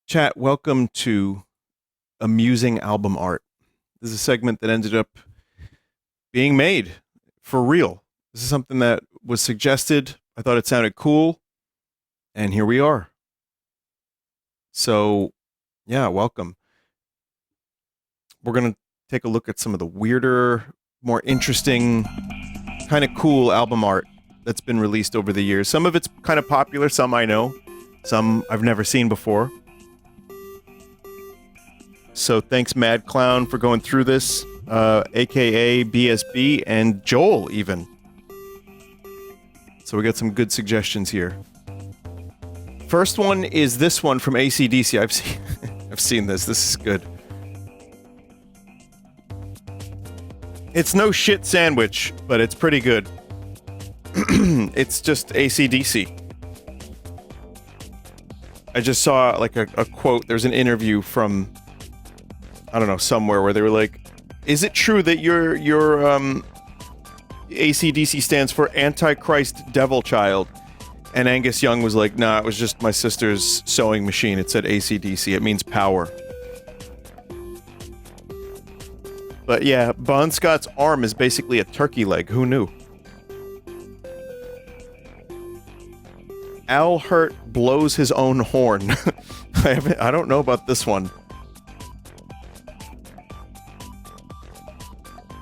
Chat, welcome to Amusing Album Art. This is a segment that ended up being made for real. This is something that was suggested. I thought it sounded cool, and here we are. So, yeah, welcome. We're going to take a look at some of the weirder, more interesting, kind of cool album art that's been released over the years. Some of it's kind of popular, some I know, some I've never seen before. So thanks, Mad Clown, for going through this, aka BSB, and Joel, even. So we got some good suggestions here. First one is this one from AC/DC. I've seen this. This is good. It's no shit sandwich, but it's pretty good. It's just AC/DC. I just saw like a quote. There's an interview from, I don't know, somewhere where they were like, "Is it true that your AC/DC stands for Antichrist Devil Child?" And Angus Young was like, "Nah, it was just my sister's sewing machine. It said AC/DC. It means power." But yeah, Bon Scott's arm is basically a turkey leg. Who knew? Al Hurt blows his own horn. I don't know about this one.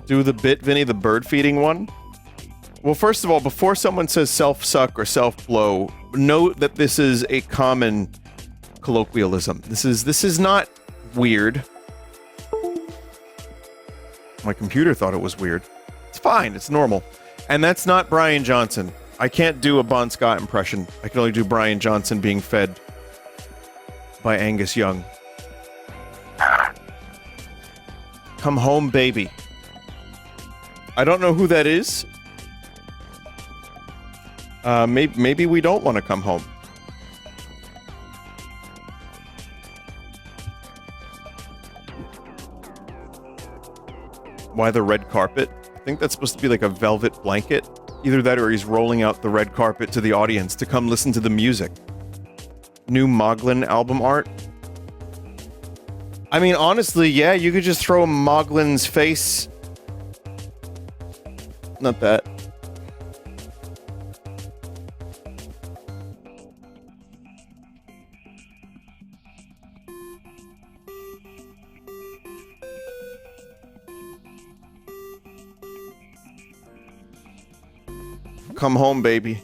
Do the bit, Vinny, the bird feeding one? Well, first of all, before someone says self-suck or self-blow, note that this is a common colloquialism. This is not weird. My computer thought it was weird. It's fine. It's normal. And that's not Brian Johnson. I can't do a Bon Scott impression. I can only do Brian Johnson being fed by Angus Young. Come home, baby. I don't know who that is. Maybe we don't want to come home. Why the red carpet? I think that's supposed to be like a velvet blanket. Either that or he's rolling out the red carpet to the audience to come listen to the music. New Moglin album art. I mean, honestly, yeah, you could just throw Moglin's face. Not that. Come home, baby.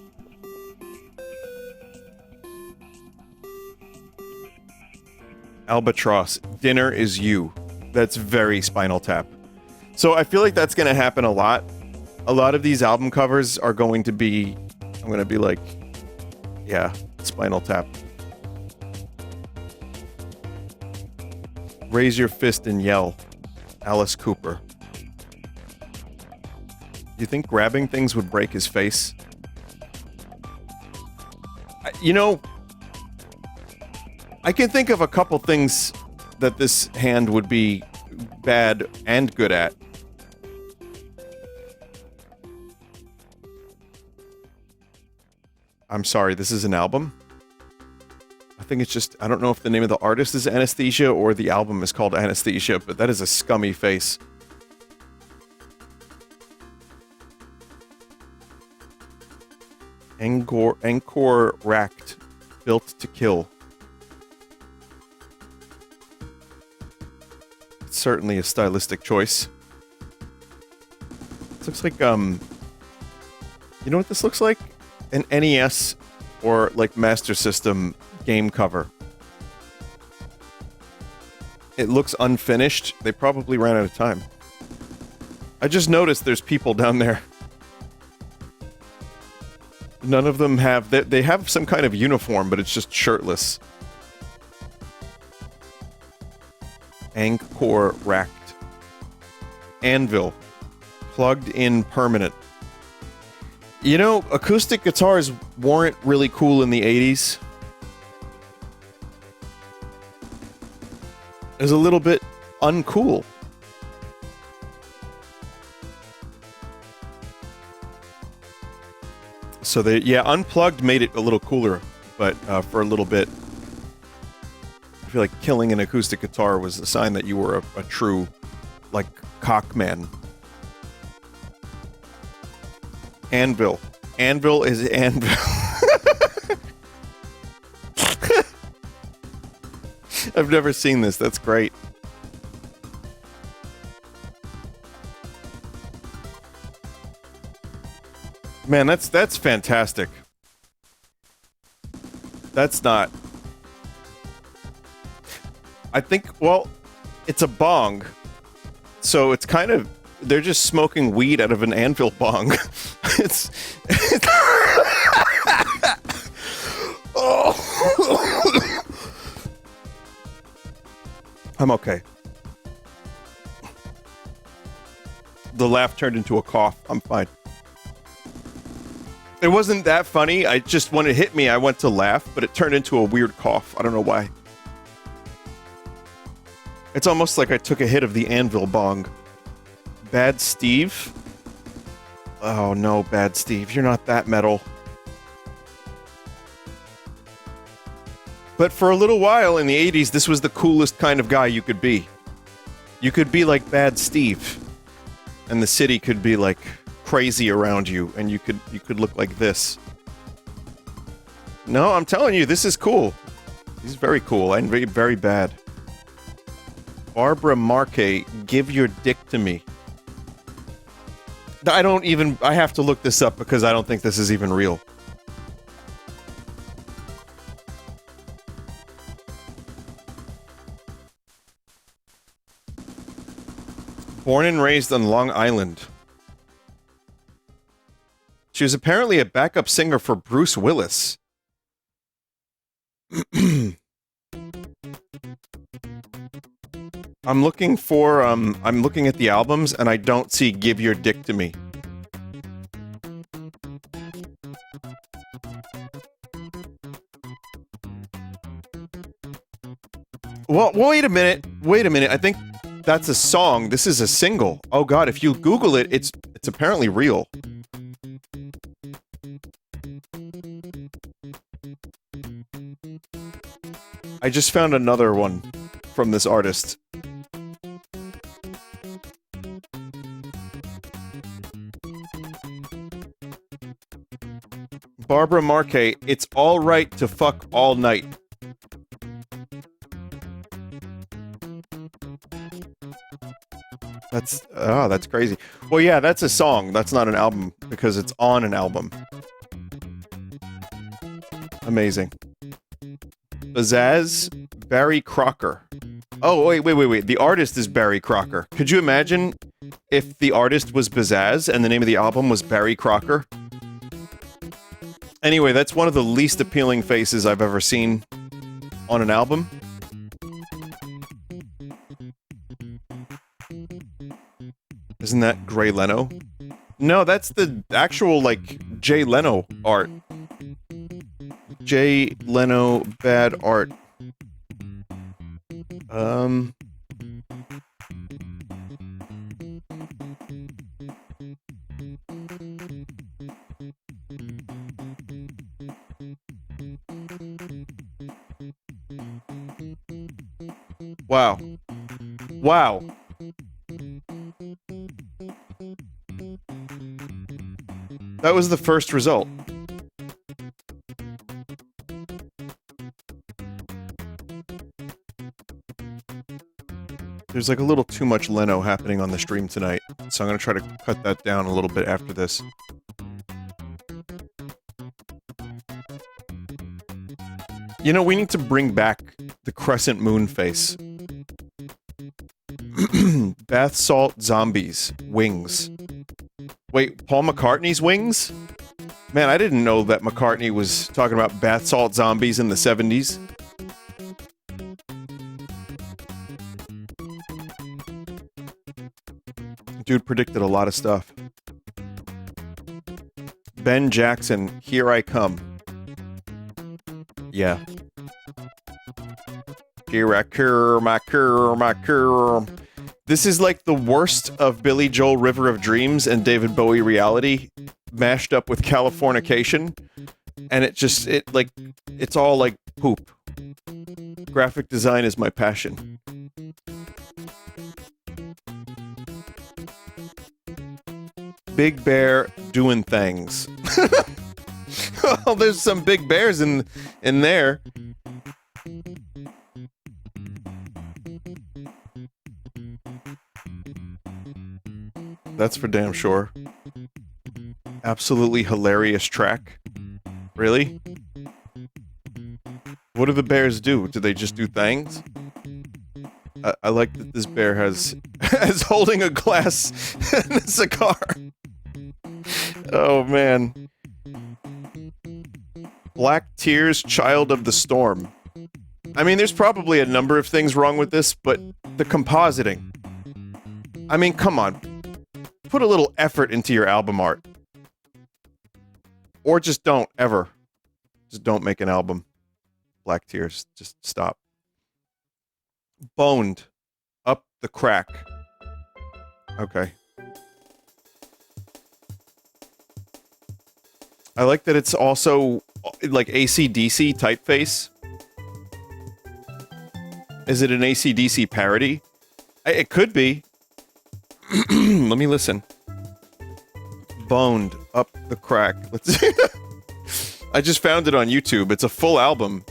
Albatross. Dinner is you. That's very Spinal Tap. So I feel like that's going to happen a lot. A lot of these album covers are going to be, I'm going to be like, yeah, Spinal Tap. Raise your fist and yell. Alice Cooper. You think grabbing things would break his face? You know, I can think of a couple things that this hand would be bad and good at. I'm sorry, this is an album? I think it's just, I don't know if the name of the artist is Anesthesia or the album is called Anesthesia, but that is a scummy face. Angkor racked, built to kill. It's certainly a stylistic choice. This looks like, you know what this looks like? An NES or like Master System game cover. It looks unfinished. They probably ran out of time. I just noticed there's people down there. None of them have... They have some kind of uniform, but it's just shirtless. Angkor racked. Anvil. Plugged in permanent. You know, acoustic guitars weren't really cool in the 80s. It was a little bit uncool. So they, yeah, unplugged made it a little cooler, but for a little bit. I feel like killing an acoustic guitar was a sign that you were a true, like, cock man. Anvil. Anvil is anvil. I've never seen this. That's great. Man, that's fantastic. That's not... I think, well, it's a bong. So it's kind of... They're just smoking weed out of an anvil bong. it's... Oh. I'm okay. The laugh turned into a cough. I'm fine. It wasn't that funny. I just, when it hit me, I went to laugh, but it turned into a weird cough. I don't know why. It's almost like I took a hit of the anvil bong. Bad Steve? Oh no, Bad Steve. You're not that metal. But for a little while in the 80s, this was the coolest kind of guy you could be. You could be like Bad Steve. And the city could be like crazy around you, and you could look like this. No, I'm telling you, this is cool. He's very cool and very, very bad. Barbara Marque, give your dick to me. I have to look this up because I don't think this is even real. Born and raised on Long Island. She was apparently a backup singer for Bruce Willis. I'm looking at the albums and I don't see Give Your Dick to Me. Well, wait a minute. I think that's a song. This is a single. Oh god, if you Google it, it's apparently real. I just found another one from this artist. Barbara Marque, It's All Right to Fuck All Night. That's crazy. Well, yeah, that's a song. That's not an album because it's on an album. Amazing. Bazaz, Barry Crocker. Oh, wait. The artist is Barry Crocker. Could you imagine if the artist was Bazaz and the name of the album was Barry Crocker? Anyway, that's one of the least appealing faces I've ever seen on an album. Isn't that Jay Leno? No, that's the actual, like, Jay Leno art. Jay Leno bad art. Wow. Wow. That was the first result. There's like a little too much Leno happening on the stream tonight, so I'm gonna try to cut that down a little bit after this. You know, we need to bring back the crescent moon face. Bath salt zombies. Wings. Wait, Paul McCartney's Wings? Man, I didn't know that McCartney was talking about bath salt zombies in the 70s. Dude predicted a lot of stuff. Ben Jackson, Here I Come. Yeah. Here I come. This is like the worst of Billy Joel River of Dreams and David Bowie Reality mashed up with Californication. And it's all like poop. Graphic design is my passion. Big Bear doing things. Well, there's some big bears in there. That's for damn sure. Absolutely hilarious track. Really? What do the bears do? Do they just do things? I like that this bear has holding a glass and a cigar. Oh man. Black Tears, Child of the Storm. I mean, there's probably a number of things wrong with this, but the compositing. I mean, come on. Put a little effort into your album art. Or just don't, ever. Just don't make an album. Black Tears. Just stop. Boned. Up the Crack. Okay. I like that it's also like AC/DC typeface. Is it an AC/DC parody? It could be. Let me listen. Boned Up the Crack. Let's see. I just found it on YouTube. It's a full album.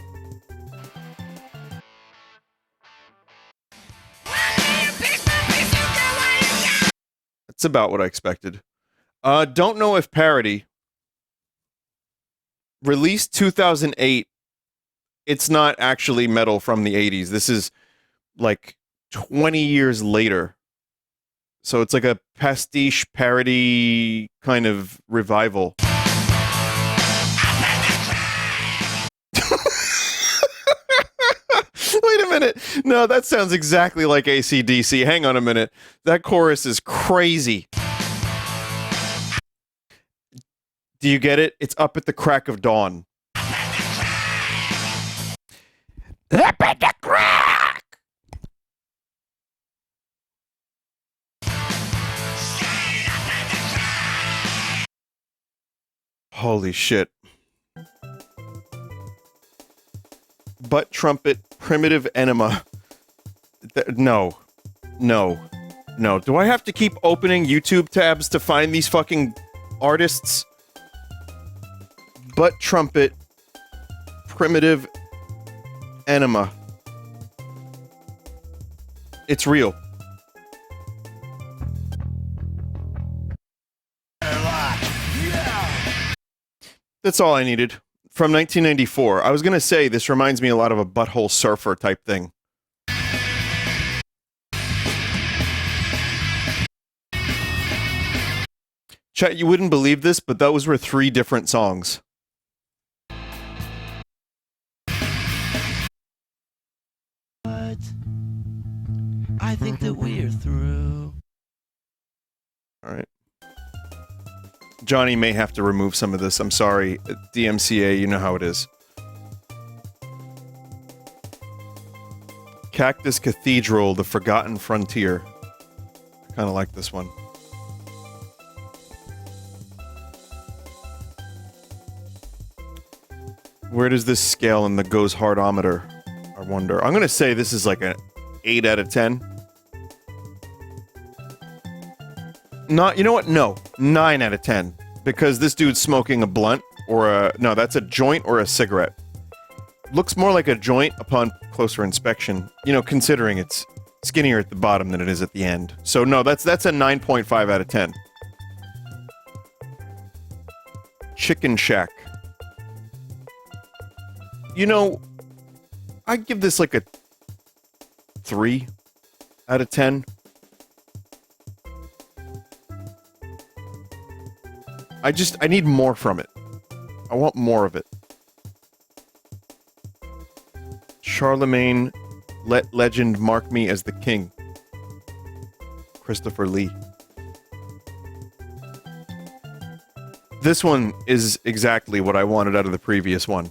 That's about what I expected. Don't know if parody. Released 2008. It's not actually metal from the 80s. This is like 20 years later. So it's like a pastiche parody kind of revival. Wait a minute. No, that sounds exactly like AC/DC. Hang on a minute. That chorus is crazy. Do you get it? It's up at the crack of dawn. Up at the crack! Holy shit. Butt trumpet, primitive enema. No. No. No. Do I have to keep opening YouTube tabs to find these fucking artists? Butt trumpet, primitive enema. It's real. That's all I needed. From 1994. I was gonna say, this reminds me a lot of a Butthole Surfer type thing. Chat, you wouldn't believe this, but those were 3 different songs. I think that we're through. Alright. Johnny may have to remove some of this. I'm sorry. DMCA, you know how it is. Cactus Cathedral, The Forgotten Frontier. I kind of like this one. Where does this scale in the Goes Hardometer? I wonder. I'm gonna say this is like an 8 out of 10. Not, you know what? No. 9 out of 10. Because this dude's smoking a blunt, or a... No, that's a joint or a cigarette. Looks more like a joint upon closer inspection. You know, considering it's skinnier at the bottom than it is at the end. So no, that's a 9.5 out of 10. Chicken Shack. You know, I'd give this like a 3 out of 10. I need more from it. I want more of it. Charlemagne, let legend mark me as the king. Christopher Lee. This one is exactly what I wanted out of the previous one.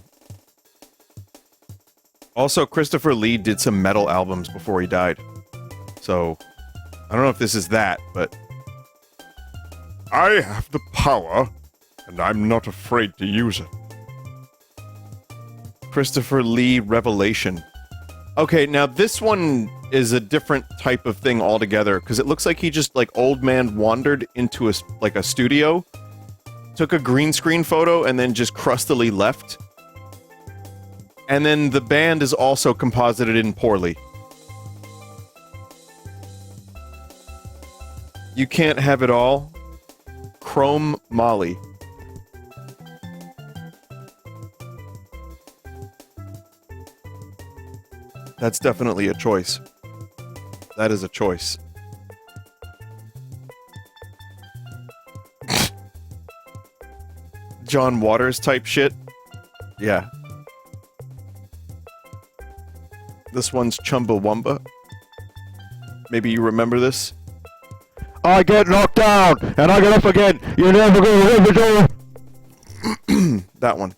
Also, Christopher Lee did some metal albums before he died. So, I don't know if this is that, but... I have the power, and I'm not afraid to use it. Christopher Lee Revelation. Okay, now this one is a different type of thing altogether, because it looks like he just, like, old man wandered into a studio, took a green screen photo, and then just crustily left. And then the band is also composited in poorly. You can't have it all. Chrome Molly. That's definitely a choice. That is a choice. John Waters type shit. Yeah. This one's Chumbawamba. Maybe you remember this? I get knocked down, and I get up again. You never go to the door. That one.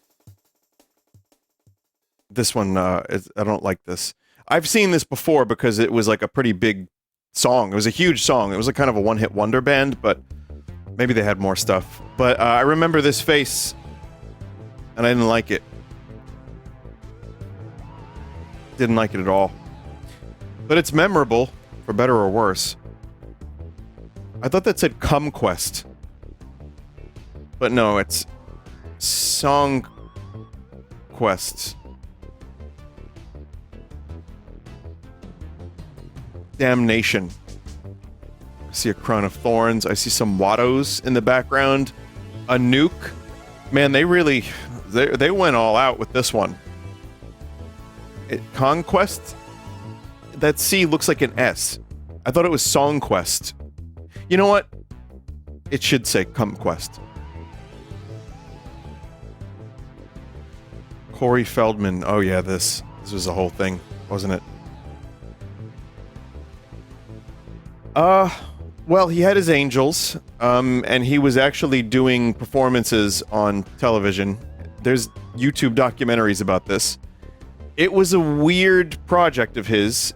This one, I don't like this. I've seen this before because it was like a pretty big song. It was a huge song. It was a kind of a one-hit wonder band, but maybe they had more stuff. But I remember this face, and I didn't like it. Didn't like it at all. But it's memorable, for better or worse. I thought that said Come Quest. But no, it's Song Quest. Damnation. I see a crown of thorns. I see some Wattos in the background. A nuke. Man, they really... They went all out with this one. Conquest? That C looks like an S. I thought it was Song Quest. You know what? It should say Come Quest. Corey Feldman. Oh yeah, this was the whole thing, wasn't it? Well, he had his angels, and he was actually doing performances on television. There's YouTube documentaries about this. It was a weird project of his.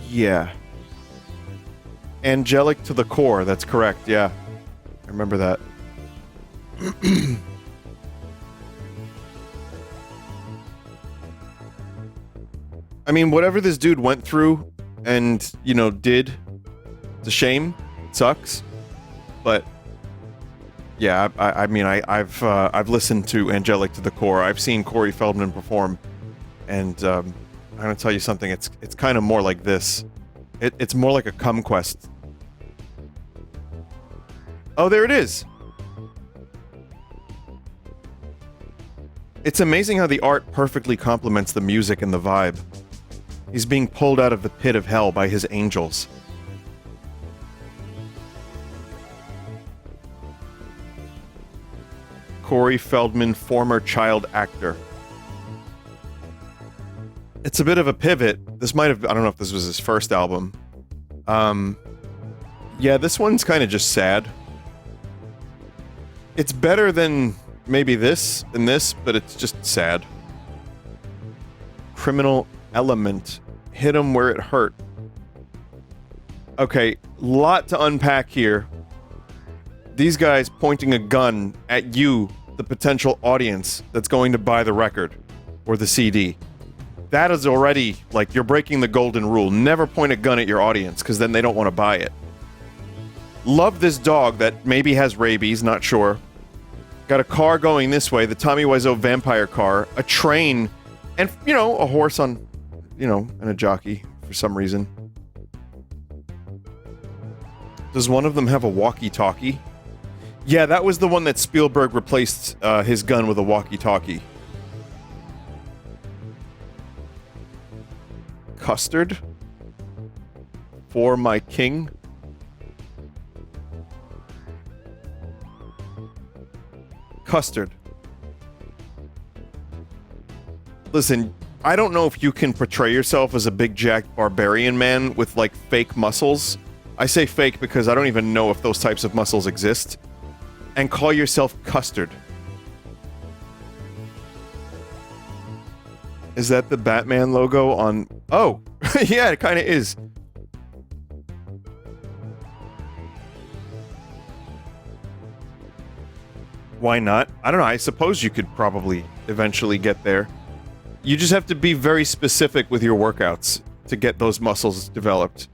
Yeah. Angelic to the core, that's correct, yeah. I remember that. I mean, whatever this dude went through and, you know, did, it's a shame. It sucks. But, yeah, I mean, I've listened to Angelic to the Core. I've seen Corey Feldman perform. And, I'm gonna tell you something, it's kind of more like this. It's more like a Come Quest. Oh, there it is! It's amazing how the art perfectly complements the music and the vibe. He's being pulled out of the pit of hell by his angels. Corey Feldman, former child actor. It's a bit of a pivot. This might have... I don't know if this was his first album. Yeah, this one's kind of just sad. It's better than maybe this and this, but it's just sad. Criminal Element. Hit him where it hurt. Okay, lot to unpack here. These guys pointing a gun at you, the potential audience that's going to buy the record or the CD. That is already, like, you're breaking the golden rule. Never point a gun at your audience, because then they don't want to buy it. Love this dog that maybe has rabies, not sure. Got a car going this way, the Tommy Wiseau vampire car, a train, and, you know, a horse on, you know, and a jockey for some reason. Does one of them have a walkie-talkie? Yeah, that was the one that Spielberg replaced his gun with a walkie-talkie. Custard? For my king? Custard. Listen, I don't know if you can portray yourself as a big jacked barbarian man with, like, fake muscles. I say fake because I don't even know if those types of muscles exist. And call yourself Custard. Is that the Batman logo on... Oh! Yeah, it kind of is. Why not? I don't know, I suppose you could probably eventually get there. You just have to be very specific with your workouts to get those muscles developed.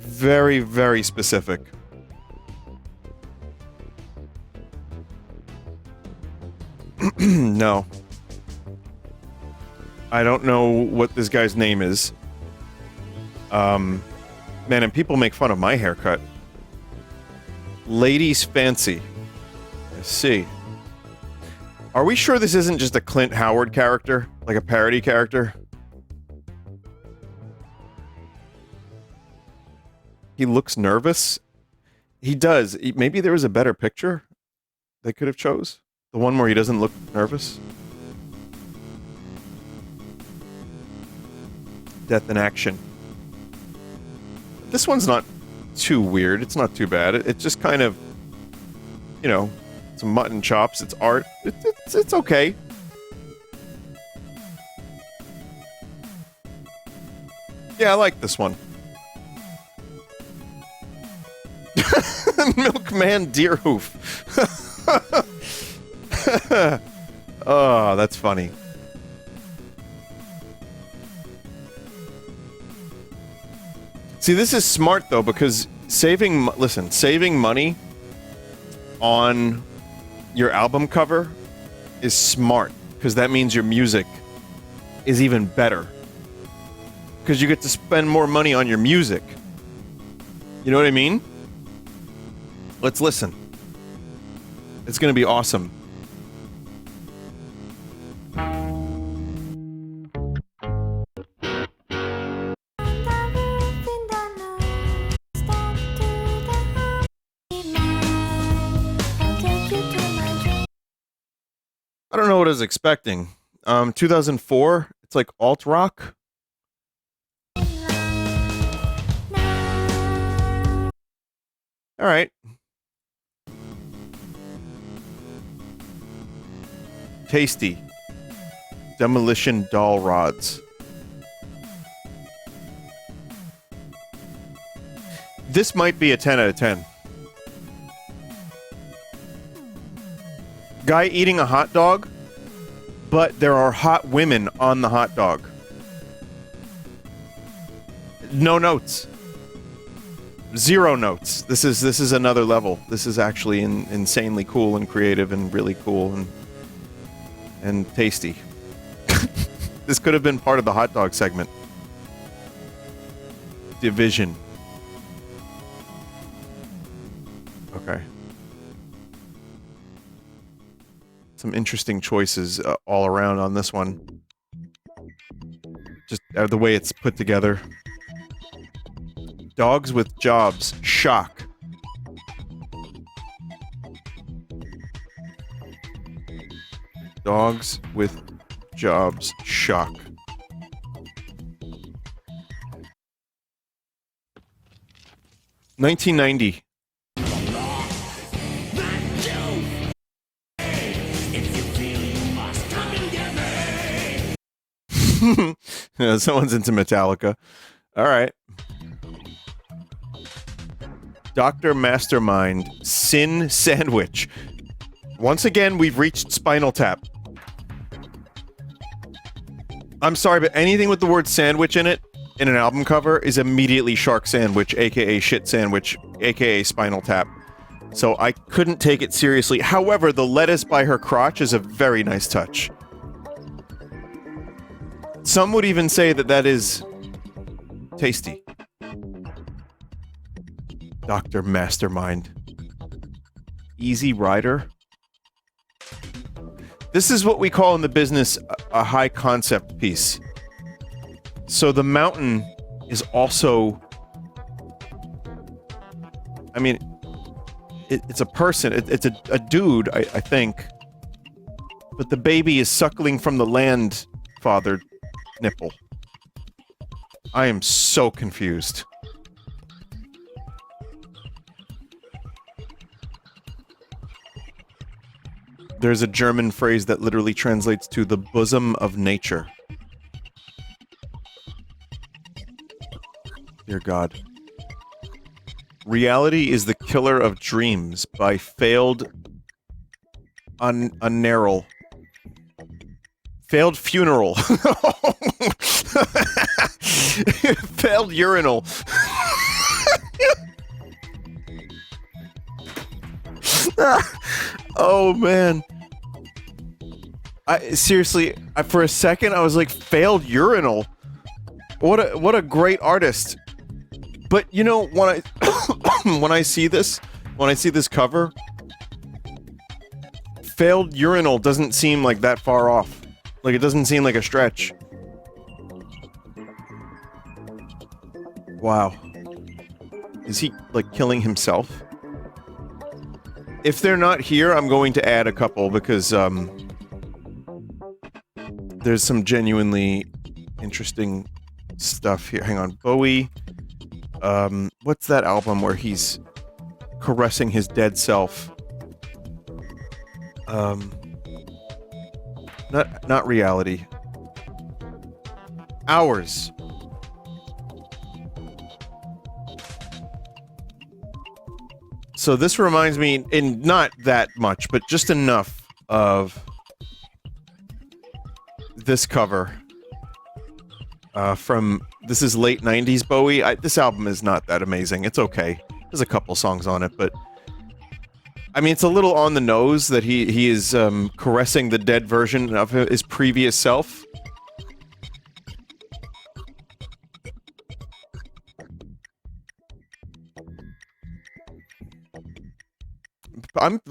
Very, very specific. No. I don't know what this guy's name is. Man, and people make fun of my haircut. Ladies Fancy. I see. Are we sure this isn't just a Clint Howard character? Like a parody character? He looks nervous. He does. Maybe there was a better picture they could have chose. The one where he doesn't look nervous. Death in Action. This one's not too weird. It's not too bad. It's just kind of, you know, some mutton chops. It's art. It's okay. Yeah, I like this one. Milkman Deerhoof. Oh, that's funny. See, this is smart though, because saving money on your album cover is smart, because that means your music is even better. Because you get to spend more money on your music. You know what I mean? Let's listen. It's gonna be awesome. I don't know what I was expecting. 2004, it's like alt rock. All right. Tasty. Demolition doll rods. This might be a 10 out of 10. Guy eating a hot dog, but there are hot women on the hot dog. No notes. Zero notes. This is another level. This is actually insanely cool and creative and really cool and tasty. This could have been part of the hot dog segment. Division. Okay. Some interesting choices all around on this one. Just the way it's put together. Dogs with jobs. Shock. Dogs with jobs. Shock. $19.90. Someone's into Metallica. All right. Dr. Mastermind Sin Sandwich. Once again, we've reached Spinal Tap. I'm sorry, but anything with the word sandwich in it, in an album cover, is immediately Shark Sandwich, aka Shit Sandwich, aka Spinal Tap. So I couldn't take it seriously. However, the lettuce by her crotch is a very nice touch. Some would even say that that is tasty. Dr. Mastermind. Easy Rider. This is what we call in the business a high concept piece. So the mountain is also... I mean, it's a person. It's a dude, I think. But the baby is suckling from the land father nipple. I am so confused. There's a German phrase that literally translates to the bosom of nature. Dear God. Reality is the killer of dreams by failed Unnarrel. Failed funeral. Failed urinal. Oh man. Seriously, for a second I was like, failed urinal. What a great artist. But you know, when I when I see this cover, failed urinal doesn't seem like that far off. Like, it doesn't seem like a stretch. Wow. Is he, like, killing himself? If they're not here, I'm going to add a couple because, there's some genuinely interesting stuff here. Hang on. Bowie. What's that album where he's caressing his dead self? Not reality. Hours. So this reminds me, and not that much, but just enough of this cover. This is late 90s Bowie. This album is not that amazing. It's okay. There's a couple songs on it, but I mean, it's a little on the nose that he is caressing the dead version of his previous self.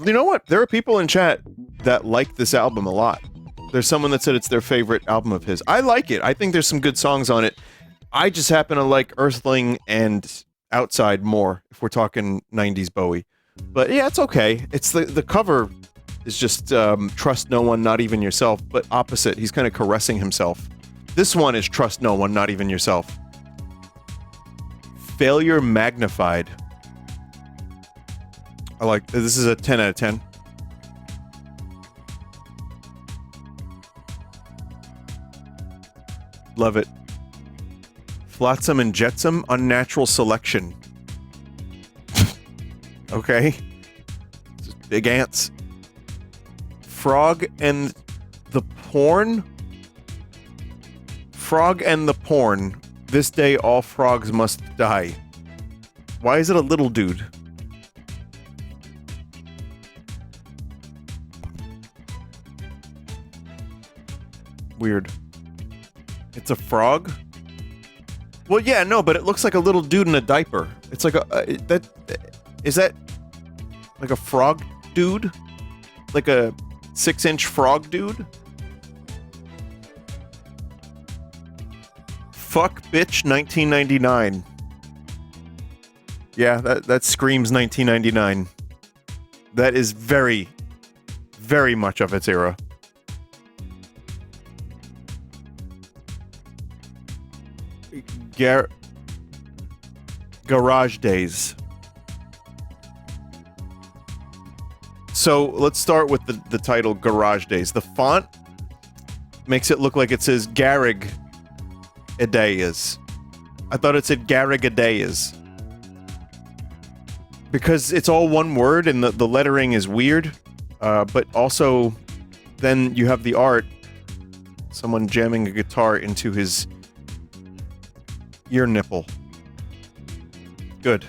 You know what? There are people in chat that like this album a lot. There's someone that said it's their favorite album of his. I like it. I think there's some good songs on it. I just happen to like Earthling and Outside more, if we're talking 90s Bowie. But yeah, it's okay. It's the cover is just trust no one, not even yourself, but opposite. He's kind of caressing himself. This one is trust no one, not even yourself. Failure magnified. I like this. Is a 10 out of 10. Love it. Flotsam and Jetsam, unnatural selection. Okay. Just big ants. Frog and the Porn? Frog and the Porn. This day all frogs must die. Why is it a little dude? Weird. It's a frog? Well, yeah, no, but it looks like a little dude in a diaper. It's like a... is that... like a frog dude? Like a 6-inch frog dude? Fuck bitch 1999. Yeah, that screams 1999. That is very, very much of its era. Garage Days. So let's start with the title Garage Days. The font makes it look like it says Garrig Adayas. I thought it said Garrig Adayas. Because it's all one word and the lettering is weird. But also, then you have the art. Someone jamming a guitar into his ear nipple. Good.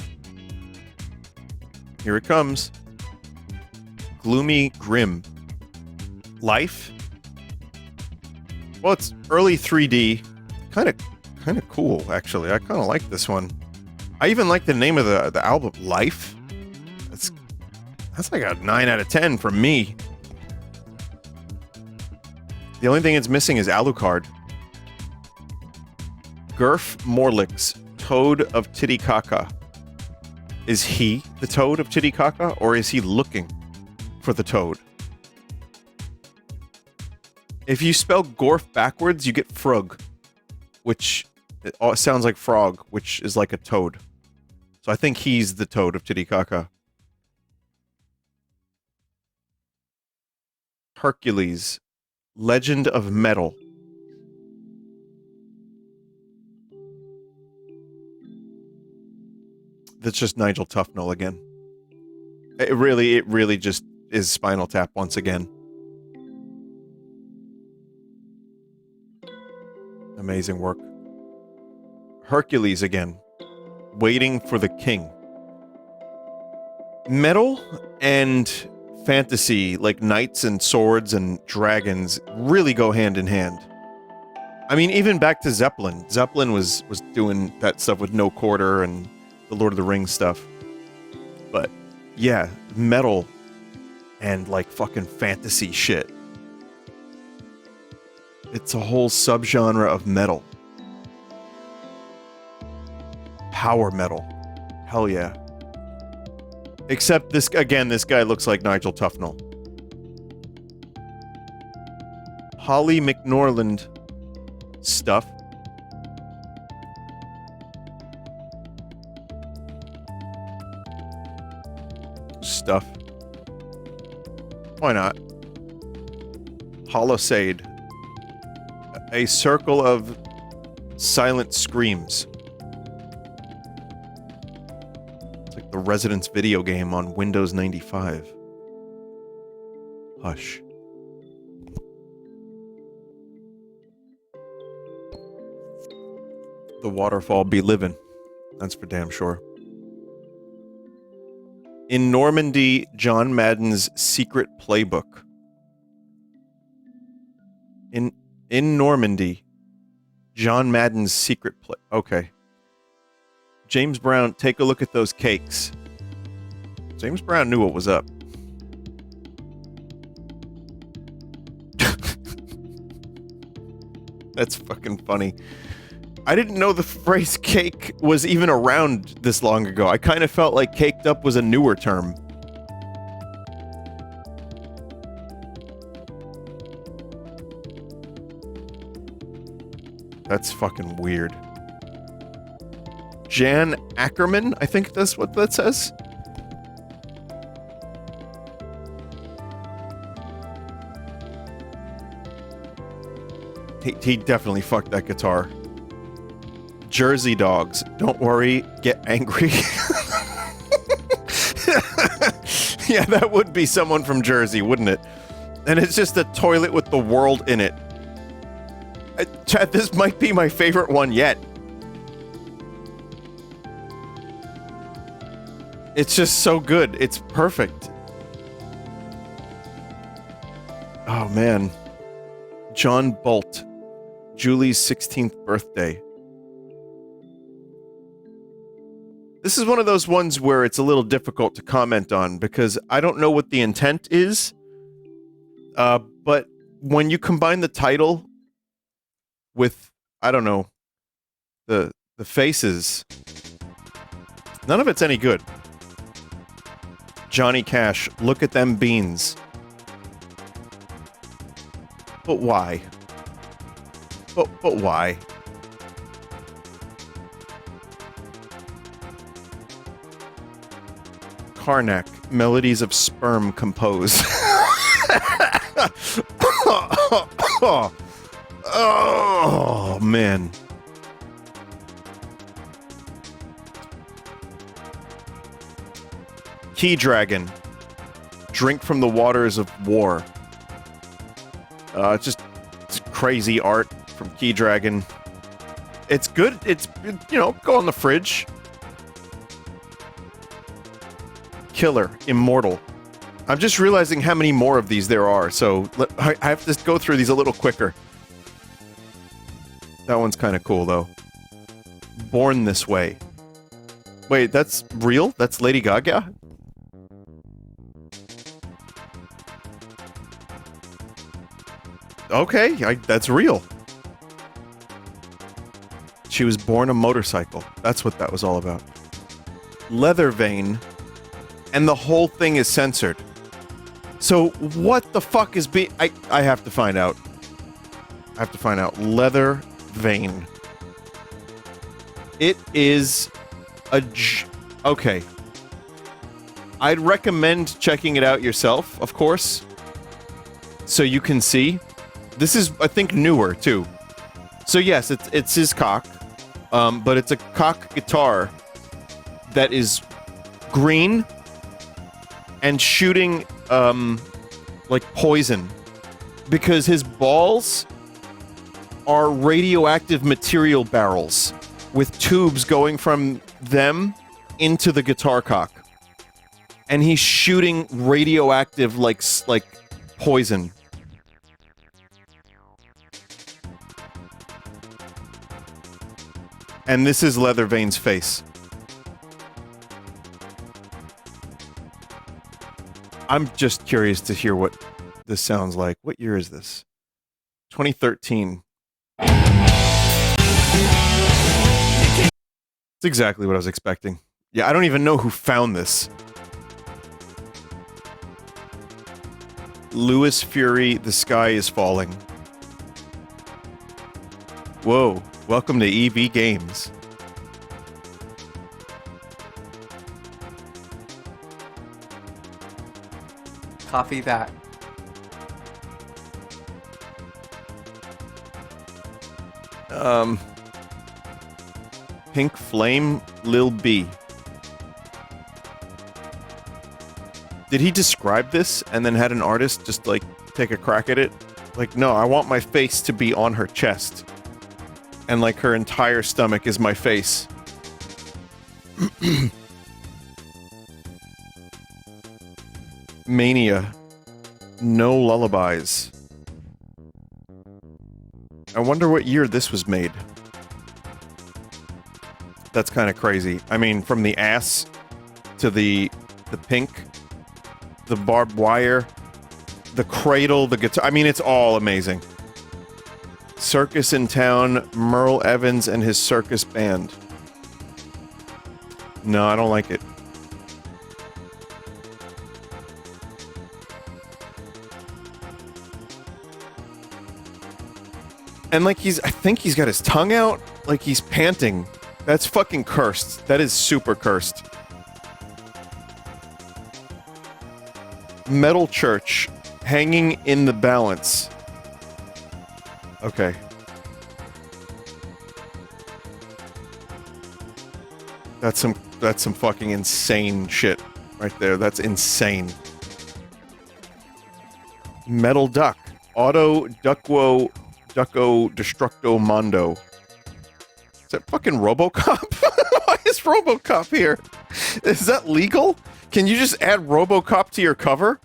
Here it comes. Gloomy Grim. Life? Well, it's early 3D. Kind of cool, actually. I kind of like this one. I even like the name of the album, Life. That's like a 9 out of 10 from me. The only thing it's missing is Alucard. Gurf Morlix, Toad of Titicaca. Is he the Toad of Titicaca, or is he looking for the Toad? If you spell Gorf backwards, you get Frug, which sounds like frog, which is like a toad. So I think he's the Toad of Titicaca. Hercules, Legend of Metal. That's just Nigel Tufnell again. It really just is Spinal Tap once again. Amazing work. Hercules again. Waiting for the King. Metal and fantasy, like knights and swords and dragons, really go hand in hand. I mean, even back to Zeppelin. Zeppelin was doing that stuff with No Quarter and the Lord of the Rings stuff. But, yeah, metal and, like, fucking fantasy shit. It's a whole subgenre of metal. Power metal. Hell yeah. Except this guy looks like Nigel Tufnell. Holly McNorland stuff. Stuff. Why not? Holosade. A circle of silent screams. The Residence video game on Windows 95. Hush. The waterfall be living. That's for damn sure. In Normandy, John Madden's secret playbook. In Normandy, John Madden's secret play. Okay. James Brown, take a look at those cakes. James Brown knew what was up. That's fucking funny. I didn't know the phrase cake was even around this long ago. I kind of felt like caked up was a newer term. That's fucking weird. Jan Ackerman, I think that's what that says. He definitely fucked that guitar. Jersey Dogs, don't worry, get angry. Yeah, that would be someone from Jersey, wouldn't it? And it's just a toilet with the world in it. Chad, this might be my favorite one yet. It's just so good. It's perfect. Oh, man. John Bolt. Julie's 16th birthday. This is one of those ones where it's a little difficult to comment on because I don't know what the intent is. But when you combine the title with, I don't know, the faces, none of it's any good. Johnny Cash, look at them beans. But why? But why? Karnak, melodies of sperm compose. Oh, man. Key Dragon. Drink from the waters of war. It's crazy art from Key Dragon. It's good. It's, you know, go on the fridge. Killer. Immortal. I'm just realizing how many more of these there are, so I have to go through these a little quicker. That one's kind of cool, though. Born This Way. Wait, that's real? That's Lady Gaga? Okay, that's real. She was born a motorcycle. That's what that was all about. Leather Vein. And the whole thing is censored. So what the fuck is I have to find out. I have to find out. Leather Vein. It is okay. I'd recommend checking it out yourself, of course. So you can see. This is, I think, newer, too. So yes, it's his cock. But it's a cock guitar that is green and shooting, like poison. Because his balls are radioactive material barrels with tubes going from them into the guitar cock. And he's shooting radioactive, like poison. And this is Leathervein's face. I'm just curious to hear what this sounds like. What year is this? 2013. It's exactly what I was expecting. Yeah, I don't even know who found this. Lewis Fury, The Sky is Falling. Whoa, welcome to EV Games. Copy that. Pink Flame, Lil B. Did he describe this and then had an artist just, like, take a crack at it? Like, no, I want my face to be on her chest. And, like, her entire stomach is my face. Mania. No Lullabies. I wonder what year this was made. That's kind of crazy. I mean, from the ass to the pink, the barbed wire, the cradle, the guitar. I mean, it's all amazing. Circus in Town, Merle Evans and his circus band. No, I don't like it. And like I think he's got his tongue out, like he's panting. That's fucking cursed. That is super cursed. Metal Church, Hanging in the Balance. Okay. That's some fucking insane shit right there. That's insane. Metal Duck, Auto Ducko Destructo Mondo. Is that fucking RoboCop? Why is RoboCop here? Is that legal? Can you just add RoboCop to your cover?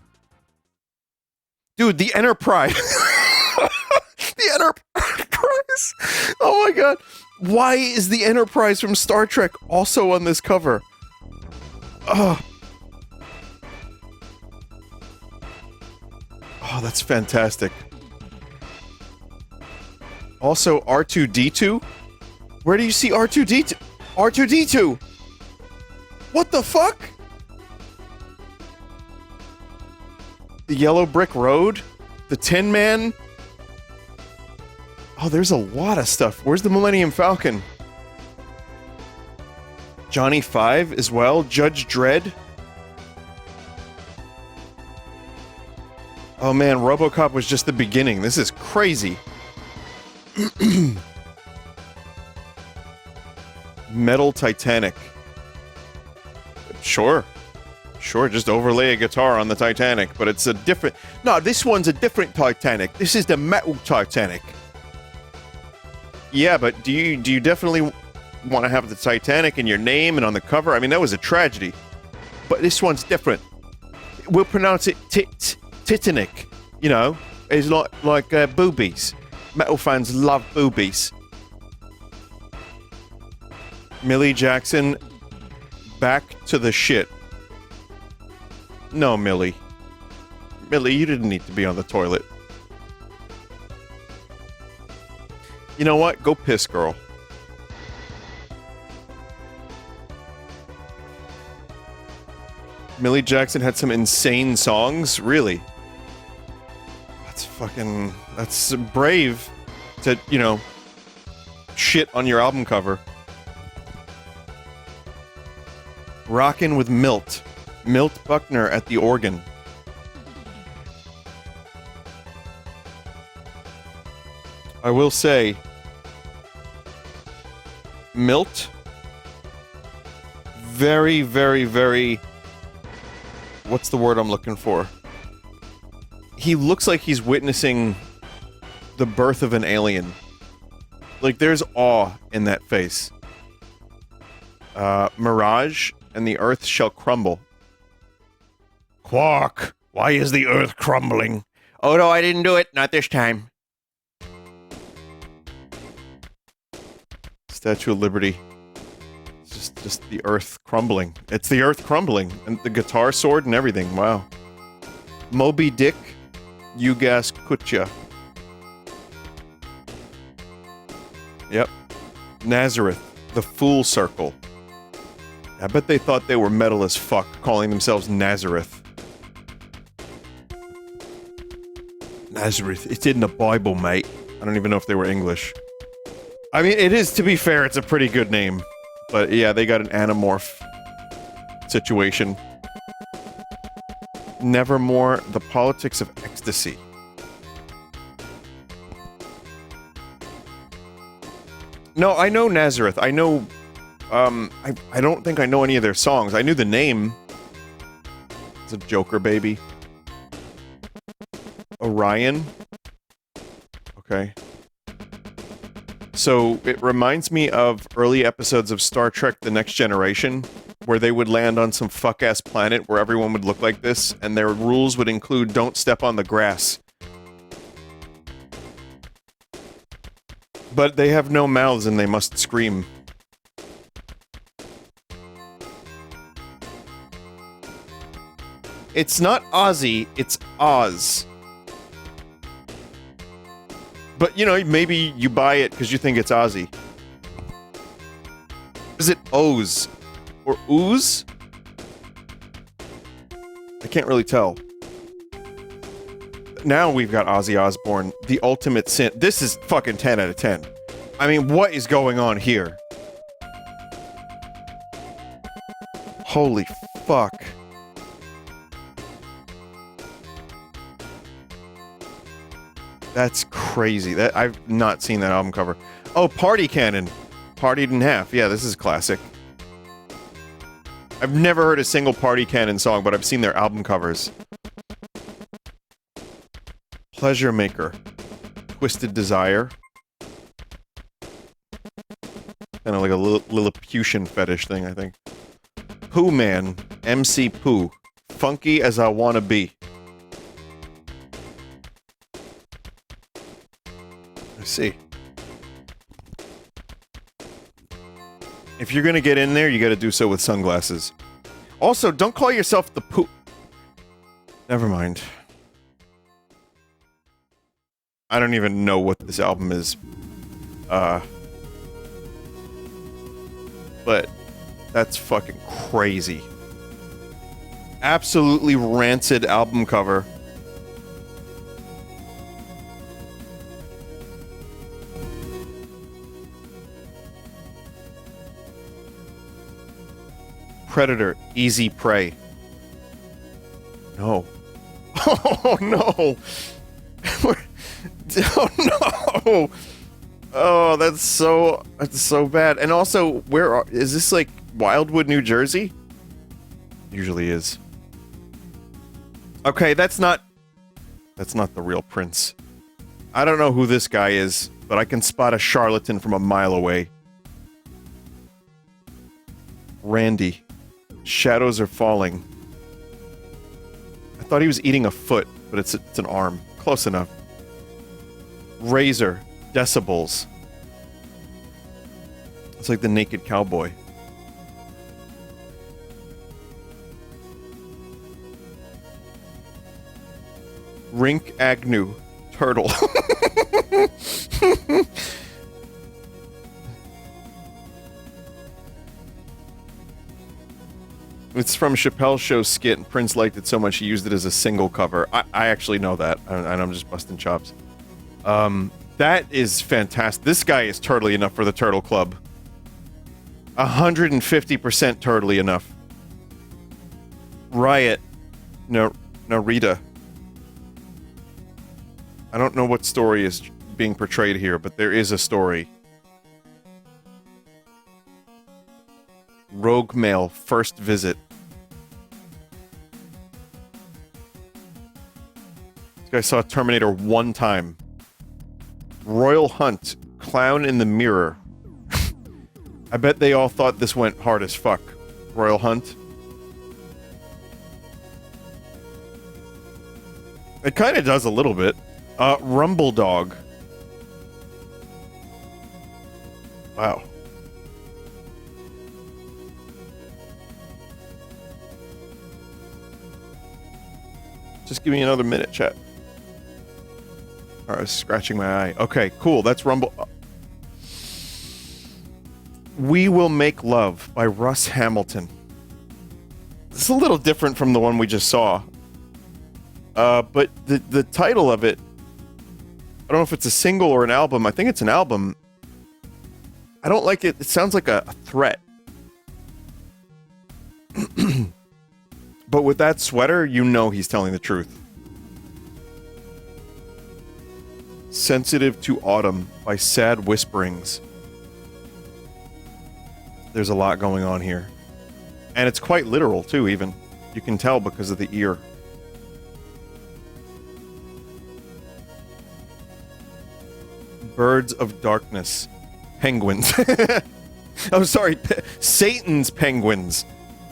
Dude, the Enterprise. The Enterprise. Oh my god. Why is the Enterprise from Star Trek also on this cover? Oh. Oh, that's fantastic. Also, R2-D2? Where do you see R2-D2? R2-D2! What the fuck? The Yellow Brick Road? The Tin Man? Oh, there's a lot of stuff. Where's the Millennium Falcon? Johnny Five as well? Judge Dredd? Oh man, RoboCop was just the beginning. This is crazy. Metal Titanic. Sure. Sure, just overlay a guitar on the Titanic, but it's a different... No, this one's a different Titanic. This is the metal Titanic. Yeah, but do you definitely want to have the Titanic in your name and on the cover? I mean, that was a tragedy. But this one's different. We'll pronounce it Titanic. You know, it's like boobies. Metal fans love boobies. Millie Jackson, back to the shit. No, Millie. Millie, you didn't need to be on the toilet. You know what? Go piss, girl. Millie Jackson had some insane songs? Really? That's brave to, you know, shit on your album cover. Rockin' with Milt. Milt Buckner at the organ. I will say, Milt, very, very, very what's the word I'm looking for? He looks like he's witnessing the birth of an alien. Like, there's awe in that face. Mirage, and the earth shall crumble. Quark, why is the earth crumbling? Oh no, I didn't do it. Not this time. Statue of Liberty. It's just the earth crumbling. It's the earth crumbling. And the guitar sword and everything. Wow. Moby Dick, Ugas Kutcha. Yep. Nazareth, the Fool Circle. I bet they thought they were metal as fuck, calling themselves Nazareth. Nazareth, it's in the Bible, mate. I don't even know if they were English. I mean, it is, to be fair, it's a pretty good name. But yeah, they got an anamorph situation. Nevermore, the politics of ecstasy. No, I know Nazareth. I know, I don't think I know any of their songs. I knew the name. It's a Joker baby. Orion. Okay. So, it reminds me of early episodes of Star Trek The Next Generation, where they would land on some fuck-ass planet where everyone would look like this, and their rules would include don't step on the grass. But they have no mouths and they must scream. It's not Ozzy, it's Oz. But, you know, maybe you buy it because you think it's Ozzy. Is it Oz? Or Ooze? I can't really tell. Now we've got Ozzy Osbourne, the ultimate sin. This is fucking 10 out of 10. I mean, what is going on here? Holy fuck. That's crazy. That I've not seen that album cover. Oh, Party Cannon. Partied in Half. Yeah, this is classic. I've never heard a single Party Cannon song, but I've seen their album covers. Pleasure Maker. Twisted Desire. Kind of like a Lilliputian fetish thing, I think. Pooh Man. MC Pooh. Funky as I Wanna Be. Let's see. If you're gonna get in there, you gotta do so with sunglasses. Also, don't call yourself the Pooh. Never mind. I don't even know what this album is. But that's fucking crazy. Absolutely rancid album cover. Predator, Easy Prey. No. Oh no! Oh no! Oh, that's so bad. And also, is this like Wildwood, New Jersey? Usually is. Okay, that's not the real Prince. I don't know who this guy is, but I can spot a charlatan from a mile away. Randy. Shadows Are Falling. I thought he was eating a foot, but it's an arm. Close enough. Razor. Decibels. It's like the Naked Cowboy. Rink Agnew. Turtle. It's from Chappelle's Show skit, and Prince liked it so much he used it as a single cover. I actually know that, and I'm just busting chops. That is fantastic. This guy is turtly enough for the Turtle Club. 150% turtly enough. Riot. No, Rita. I don't know what story is being portrayed here, but there is a story. Rogue Male, First Visit. I saw Terminator one time. Royal Hunt, clown in the mirror. I bet they all thought this went hard as fuck. Royal Hunt. It kind of does a little bit. Rumble Dog. Wow. Just give me another minute, chat. I was scratching my eye. Okay, cool. That's Rumble. We Will Make Love by Russ Hamilton. It's a little different from the one we just saw. But the title of it, I don't know if it's a single or an album. I think it's an album. I don't like it. It sounds like a threat. But with that sweater, you know he's telling the truth. Sensitive to Autumn by Sad Whisperings. There's a lot going on here. And it's quite literal, too, even. You can tell because of the ear. Birds of Darkness. Penguins. I'm sorry. Satan's Penguins.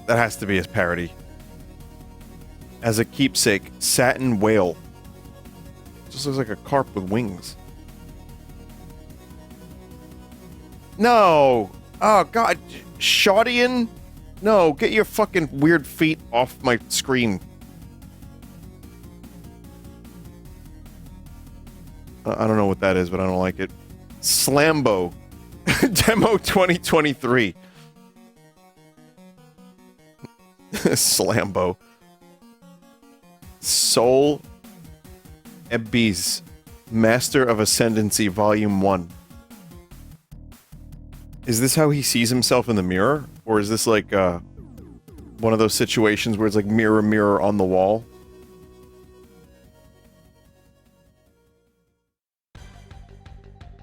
That has to be his parody. As a keepsake, Satin Whale. Just looks like a carp with wings. No! Oh, God. Shaudian? No, get your fucking weird feet off my screen. I don't know what that is, but I don't like it. Slambo. Demo 2023. Slambo. Soul Ebbies, Master of Ascendancy, Volume 1. Is this how he sees himself in the mirror? Or is this like one of those situations where it's like mirror, mirror on the wall?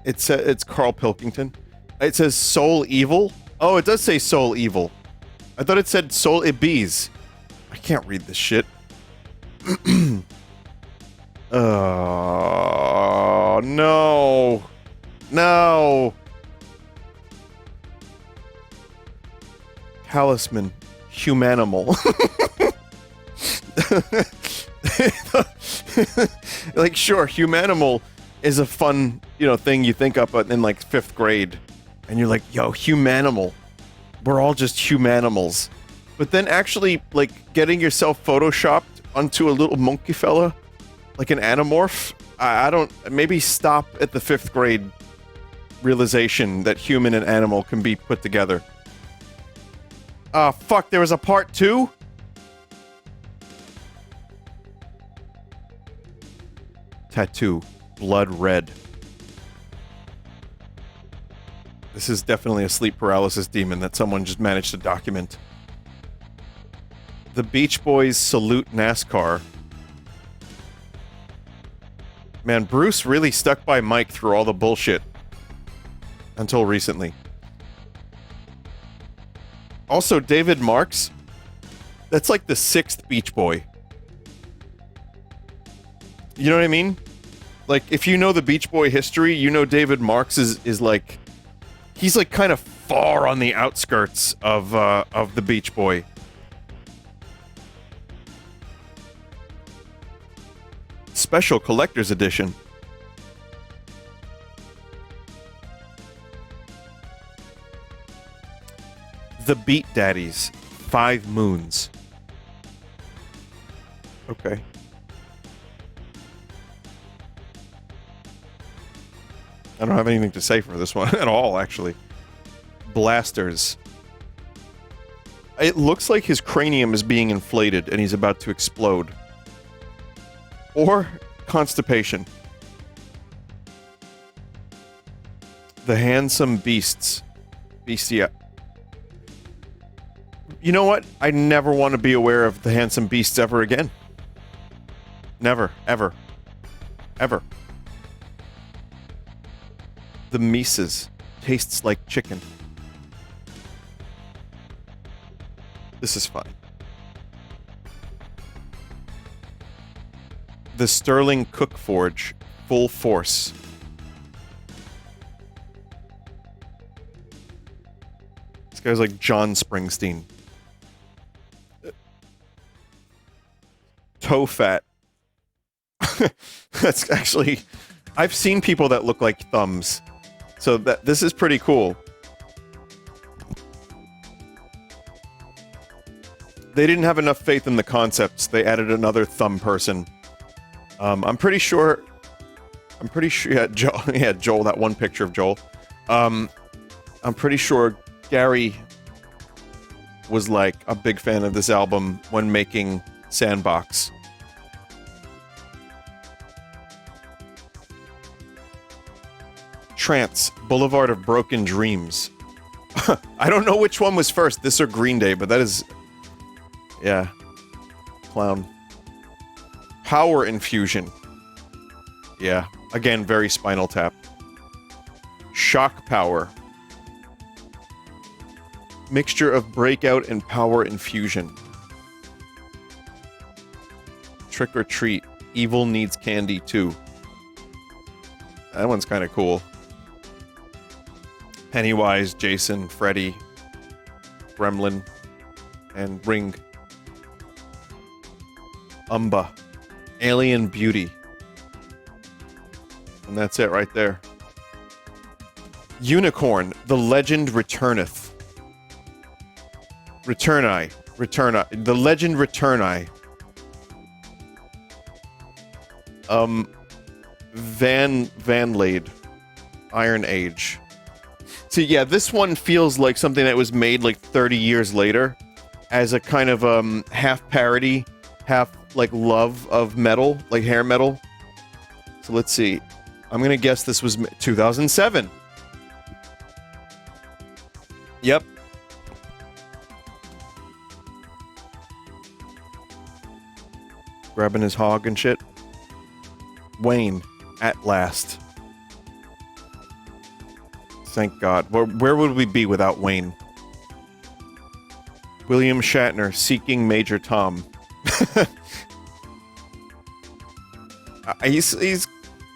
It's Carl Pilkington. It says Soul Evil. Oh, it does say Soul Evil. I thought it said Soul Ebbies. I can't read this shit. Oh, no. No. Talisman. Humanimal. Like, sure, Humanimal is a fun, thing you think up in, like, 5th grade. And you're like, yo, Humanimal. We're all just humanimals. But then actually, like, getting yourself photoshopped onto a little monkey fella, like an Animorph, I don't... Maybe stop at the 5th grade realization that human and animal can be put together. Ah, fuck, there was a part 2? Tattoo. Blood red. This is definitely a sleep paralysis demon that someone just managed to document. The Beach Boys salute NASCAR. Man, Bruce really stuck by Mike through all the bullshit. Until recently. Also, David Marks. That's like the 6th Beach Boy. You know what I mean? Like, if you know the Beach Boy history, you know David Marks is like... He's like kind of far on the outskirts of the Beach Boy. Special Collector's Edition. The Beat Daddies. 5 Moons. Okay. I don't have anything to say for this one at all, actually. Blasters. It looks like his cranium is being inflated and he's about to explode. Or constipation. The Handsome Beasts. Beastia. You know what? I never want to be aware of the Handsome Beasts ever again. Never. Ever. Ever. The Mises. Tastes like chicken. This is fine. The Sterling Cook Forge, Full Force. This guy's like John Springsteen. Toe fat. That's actually... I've seen people that look like thumbs. So this is pretty cool. They didn't have enough faith in the concepts. They added another thumb person. I'm pretty sure... Yeah, Joel, yeah, Joel, that one picture of Joel. I'm pretty sure Gary was like a big fan of this album when making Sandbox. Trance, Boulevard of Broken Dreams. I don't know which one was first, this or Green Day, but that is... Yeah. Clown. Power Infusion. Yeah. Again, very Spinal Tap. Shock Power. Mixture of Breakout and Power Infusion. Trick or Treat. Evil Needs Candy too. That one's kind of cool. Pennywise, Jason, Freddy, Gremlin, and Ring. Umba. Alien Beauty. And that's it right there. Unicorn, The Legend Returneth. Returni. The Legend Returni. Van Lade. Iron Age. So yeah, this one feels like something that was made like 30 years later as a kind of half parody, half like love of metal, like hair metal. So let's see. I'm gonna guess this was 2007. Yep. Grabbing his hog and shit. Wayne, at last. Thank God. Where would we be without Wayne? William Shatner, seeking Major Tom. He's,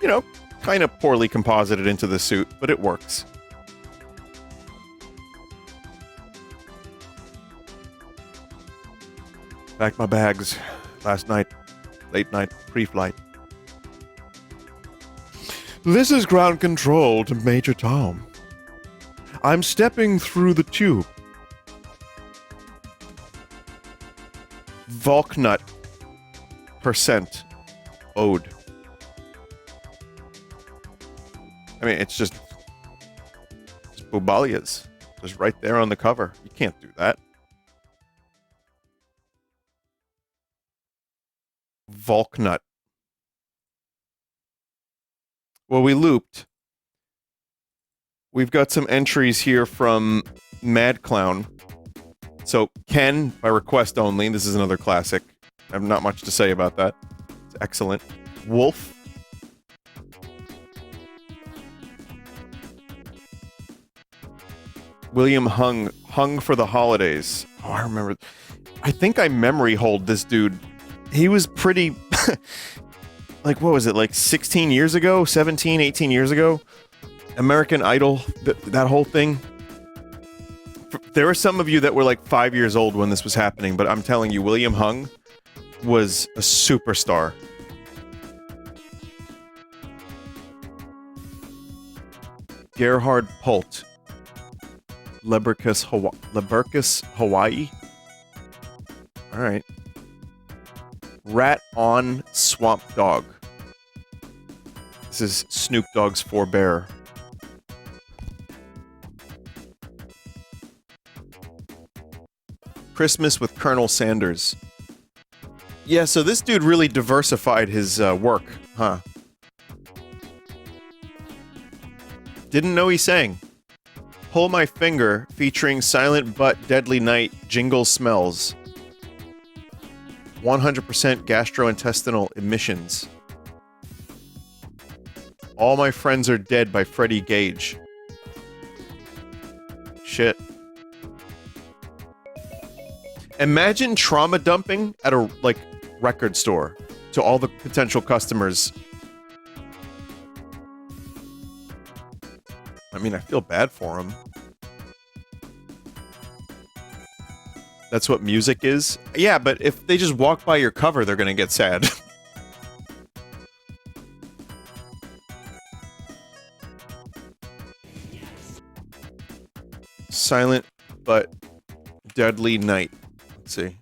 you know, kind of poorly composited into the suit, but it works. Packed my bags last night. Late night, pre-flight. This is ground control to Major Tom. I'm stepping through the tube. Volknut. Percent. Ode. I mean, it's just Bubalias. Just right there on the cover. You can't do that. Volknut. Well, we looped. We've got some entries here from Mad Clown. So, Ken, by request only. This is another classic. I have not much to say about that. It's excellent. Wolf. William Hung for the Holidays. Oh, I remember. I think I memory hold this dude. He was pretty... like, what was it? Like 16 years ago? 17, 18 years ago? American Idol, that whole thing. There were some of you that were like 5 years old when this was happening, but I'm telling you, William Hung was a superstar. Gerhard Polt. Leberkus, Hawaii. All right. Rat on Swamp Dog. This is Snoop Dogg's Forbear. Christmas with Colonel Sanders. Yeah, so this dude really diversified his work, huh? Didn't know he sang. Pull My Finger, featuring Silent But Deadly Night, Jingle Smells. 100% gastrointestinal emissions. All My Friends Are Dead by Freddie Gage. Shit. Imagine trauma dumping at a, like, record store. to all the potential customers. I mean, I feel bad for them. That's what music is? Yeah, but if they just walk by your cover, they're gonna get sad. Silent but deadly night. Let's see.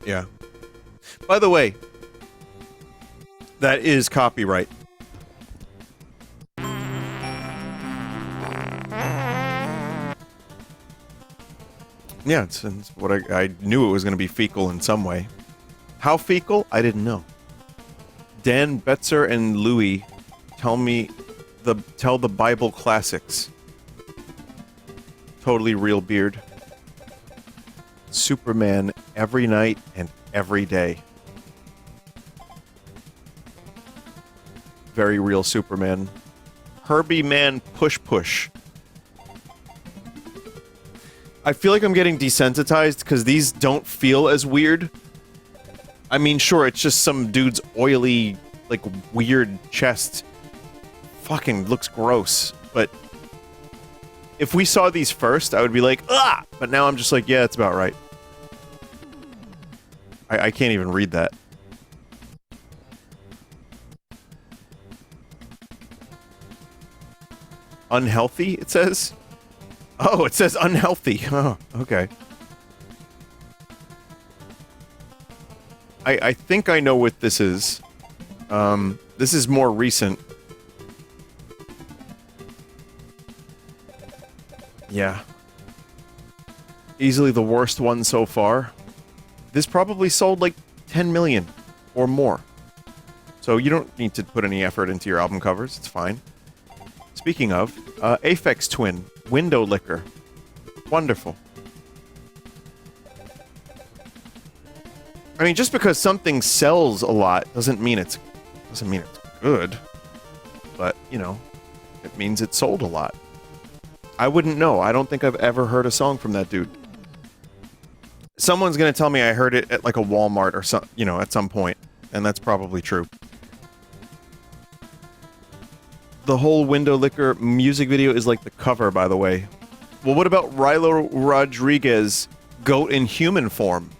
Yeah. By the way, that is copyright. Yeah, it's what I knew it was going to be fecal in some way. How fecal? I didn't know. Dan Betzer and Louis tell the Bible classics. Totally real beard. Superman every night and every day. Very real Superman. Herbie Man Push Push. I feel like I'm getting desensitized because these don't feel as weird. I mean, sure, it's just some dude's oily, like, weird chest. Fucking looks gross. But if we saw these first, I would be like, ah! But now I'm just like, yeah, it's about right. I can't even read that. Unhealthy, it says? Oh, it says unhealthy. Oh, okay. I think I know what this is. This is more recent. Yeah. Easily the worst one so far. This probably sold like 10 million or more. So you don't need to put any effort into your album covers. It's fine. Speaking of, Aphex Twin, Window Licker. Wonderful. I mean, just because something sells a lot doesn't mean it's good. But, you know, it means it sold a lot. I wouldn't know. I don't think I've ever heard a song from that dude. Someone's gonna tell me I heard it at like a Walmart or some, you know, at some point, and that's probably true. The whole Window Licker music video is like the cover, by the way. Well, what about Rilo Rodriguez, Goat in Human Form?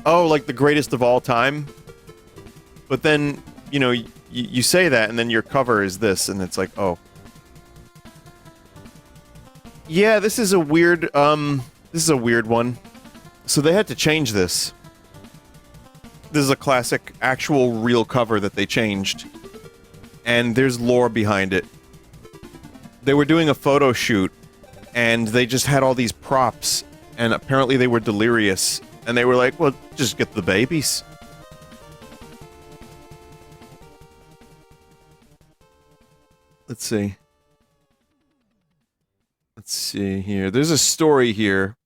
Oh, like the greatest of all time? But then, you know, you say that, and then your cover is this, and it's like, oh. Yeah, this is a weird one. So they had to change this. This is a classic, actual, real cover that they changed. And there's lore behind it. They were doing a photo shoot, and they just had all these props, and apparently they were delirious. And they were like, well, just get the babies. Let's see. Let's see here. There's a story here.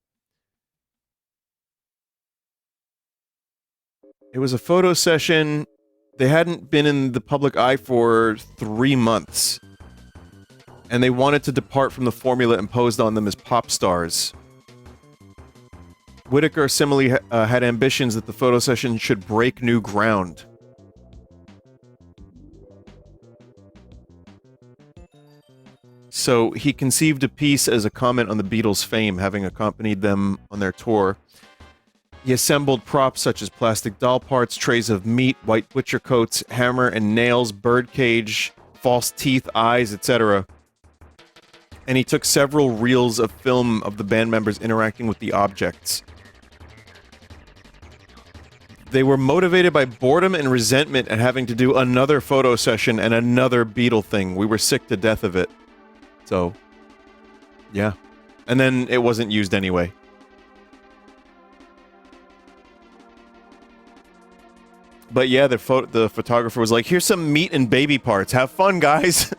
It was a photo session. They hadn't been in the public eye for 3 months. And they wanted to depart from the formula imposed on them as pop stars. Whitaker similarly had ambitions that the photo session should break new ground. So he conceived a piece as a comment on the Beatles' fame, having accompanied them on their tour. He assembled props such as plastic doll parts, trays of meat, white butcher coats, hammer and nails, birdcage, false teeth, eyes, etc. And he took several reels of film of the band members interacting with the objects. They were motivated by boredom and resentment at having to do another photo session and another Beatle thing. We were sick to death of it. So, yeah. And then it wasn't used anyway. But yeah, the photographer was like, here's some meat and baby parts. Have fun, guys.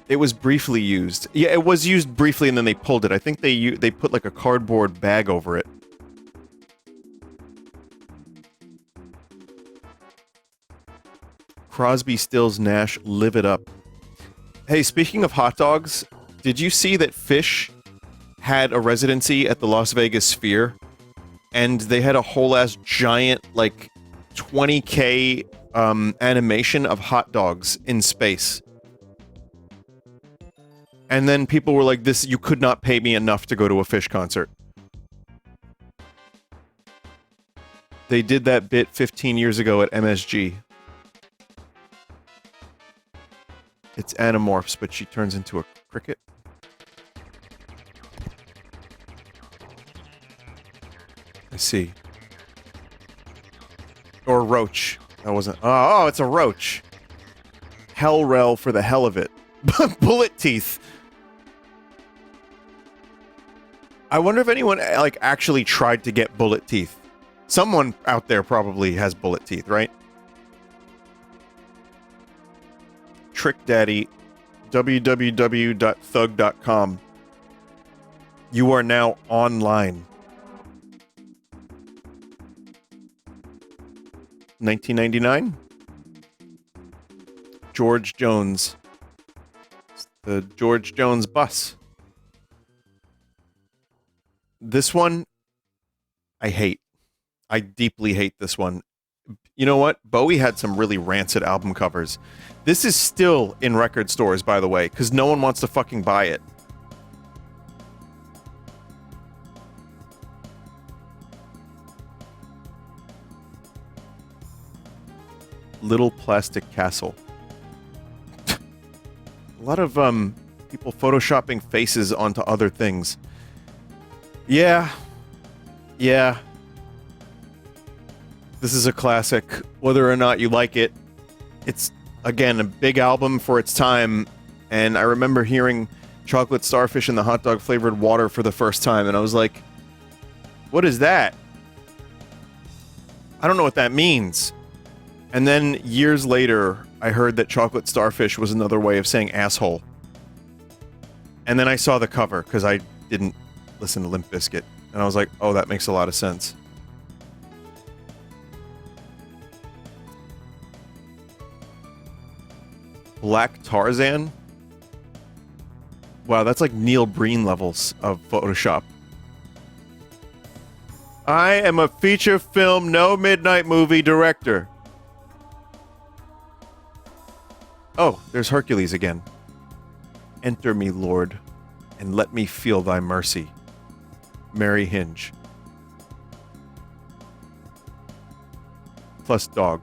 It was briefly used. Yeah, it was used briefly and then they pulled it. I think they put like a cardboard bag over it. Crosby, Stills, Nash, Live It Up. Hey, speaking of hot dogs, did you see that Fish had a residency at the Las Vegas Sphere? And they had a whole ass giant, like, 20K animation of hot dogs in space. And then people were like, "This, you could not pay me enough to go to a Fish concert." They did that bit 15 years ago at MSG. It's Animorphs, but she turns into a cricket. I see. Or a roach. That wasn't... Oh, it's a roach. Hellrel for the hell of it. Bullet teeth. I wonder if anyone, like, actually tried to get bullet teeth. Someone out there probably has bullet teeth, right? Trick Daddy, www.thug.com. You are now online. 1999? George Jones. It's the George Jones bus. This one, I hate. I deeply hate this one. You know what? Bowie had some really rancid album covers. This is still in record stores, by the way, because no one wants to fucking buy it. Little Plastic Castle. A lot of people photoshopping faces onto other things. Yeah. This is a classic, whether or not you like it. It's, again, a big album for its time, and I remember hearing Chocolate Starfish in the hot dog flavored water for the first time, and I was like, what is that? I don't know what that means. And then years later, I heard that Chocolate Starfish was another way of saying asshole. And then I saw the cover, because I didn't listen to Limp Bizkit, and I was like, oh, that makes a lot of sense. Black Tarzan? Wow, that's like Neil Breen levels of Photoshop. I am a feature film, no midnight movie director. Oh, there's Hercules again. Enter me, Lord, and let me feel thy mercy. Mary Hinge. Plus dog.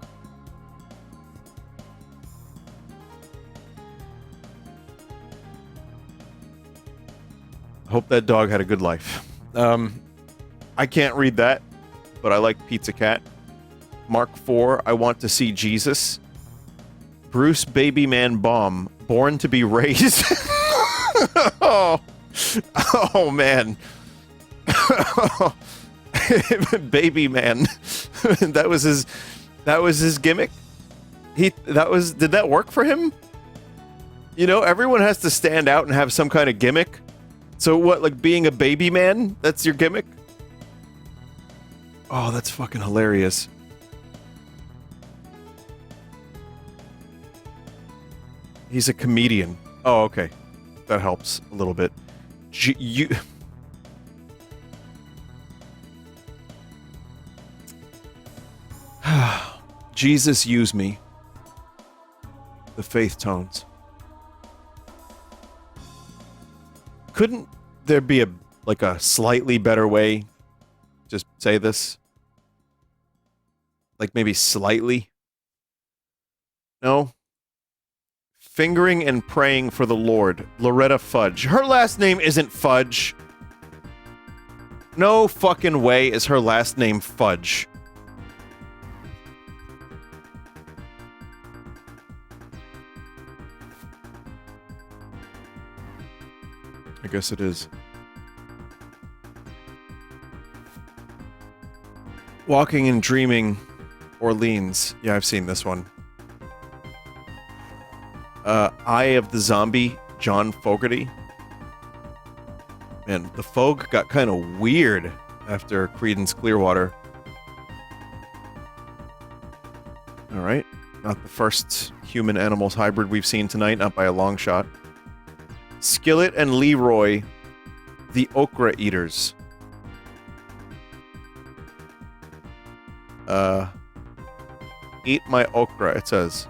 Hope that dog had a good life. I can't read that, but I like Pizza Cat. Mark IV, I want to see Jesus. Bruce Babyman Bomb, born to be raised. Oh man. Baby man. That was his gimmick. Did that work for him? You know, everyone has to stand out and have some kind of gimmick. So what, like being a baby man? That's your gimmick? Oh, that's fucking hilarious. He's a comedian. Oh, okay. That helps a little bit. Jesus, use me. The Faith Tones. Couldn't there be a slightly better way? Just say this. Like maybe slightly. No. Fingering and praying for the Lord. Loretta Fudge. Her last name isn't Fudge. No fucking way is her last name Fudge. I guess it is. Walking and Dreaming, Orleans. Yeah, I've seen this one. Eye of the Zombie, John Fogerty. Man, the folk got kind of weird after Creedence Clearwater. Alright. Not the first human-animals hybrid we've seen tonight, not by a long shot. Skillet and Leroy, the okra eaters. Eat my okra, it says.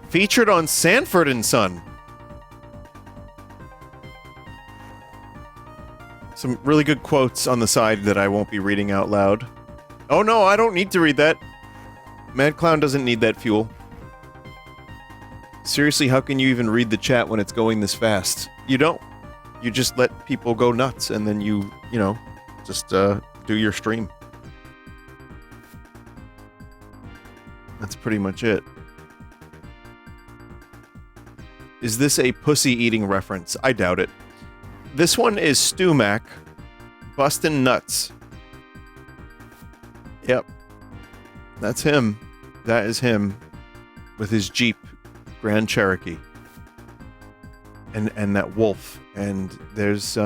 Featured on Sanford and Son. Some really good quotes on the side that I won't be reading out loud. Oh no, I don't need to read that. Mad Clown doesn't need that fuel. Seriously, how can you even read the chat when it's going this fast? You don't. You just let people go nuts and then you know, just do your stream. That's pretty much it. Is this a pussy-eating reference? I doubt it. This one is Stu Mac. Bustin' nuts. Yep. That's him. That is him. With his Jeep Grand Cherokee. And that wolf. And there's,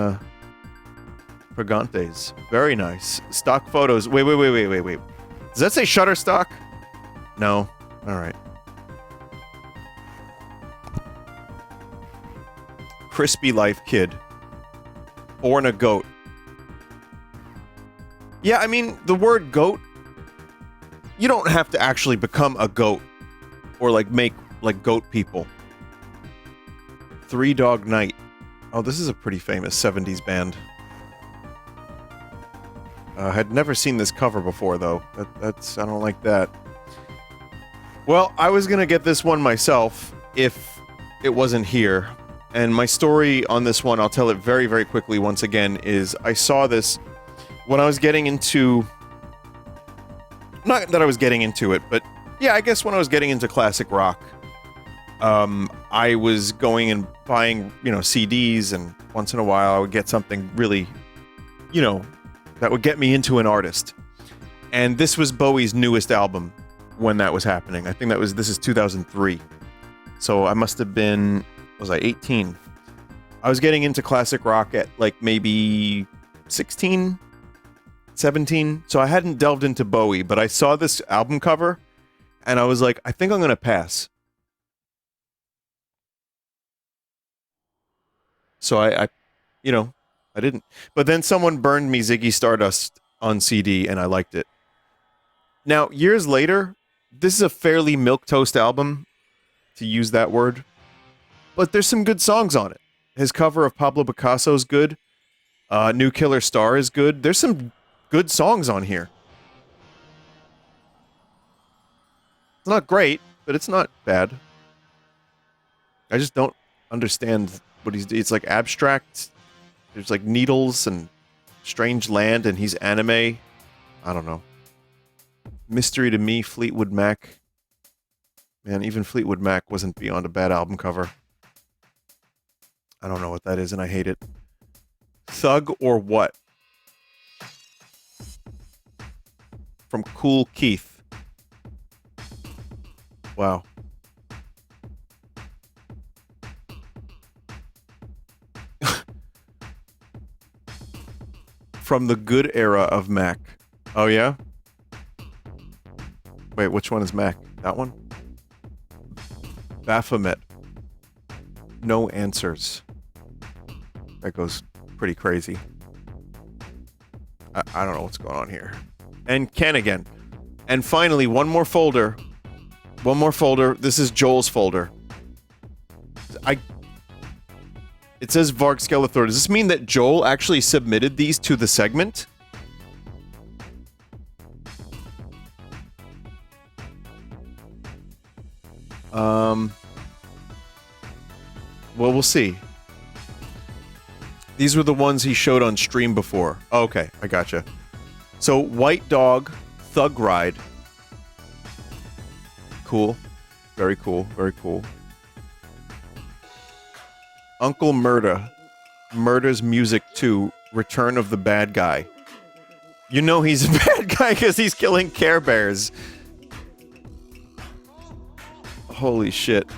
Pregantes. Very nice. Stock photos. Wait. Does that say Shutterstock? No. Alright. Crispy Life Kid. Born a goat. Yeah, I mean, the word goat, you don't have to actually become a goat. Or, like, make, like, goat people. Three Dog Night. Oh, this is a pretty famous 70s band. Had never seen this cover before, though. That's I don't like that. Well, I was gonna get this one myself if it wasn't here. And my story on this one, I'll tell it very, very quickly once again, is I saw this when I was getting into... Not that I was getting into it, but yeah, I guess when I was getting into classic rock, I was going and buying, you know, CDs, and once in a while I would get something really, you know, that would get me into an artist. And this was Bowie's newest album when that was happening. I think this is 2003. So I must have been, was I 18? I was getting into classic rock at like maybe 16, 17. So I hadn't delved into Bowie, but I saw this album cover and I was like, I think I'm going to pass. So I, you know, I didn't. But then someone burned me Ziggy Stardust on CD and I liked it. Now, years later, this is a fairly milquetoast album, to use that word. But there's some good songs on it. His cover of Pablo Picasso's good. New Killer Star is good. There's some good songs on here. It's not great, but it's not bad. I just don't understand what he's doing. It's like abstract. There's like needles and strange land, and he's anime. I don't know. Mystery to Me, Fleetwood Mac. Man, even Fleetwood Mac wasn't beyond a bad album cover. I don't know what that is, and I hate it. Thug or What? From Cool Keith. Wow. From the good era of Mac. Oh, yeah? Wait, which one is Mac? That one? Baphomet. No answers. That goes pretty crazy. I don't know what's going on here. And Ken again. And finally, one more folder. One more folder. This is Joel's folder. It says Varg Skeletor. Does this mean that Joel actually submitted these to the segment? Well, we'll see. These were the ones he showed on stream before. Oh, okay, I gotcha. So, White Dog, Thug Ride. Cool. Very cool, very cool. Uncle Murda. Murda's Music 2, Return of the Bad Guy. You know he's a bad guy because he's killing Care Bears. Holy shit.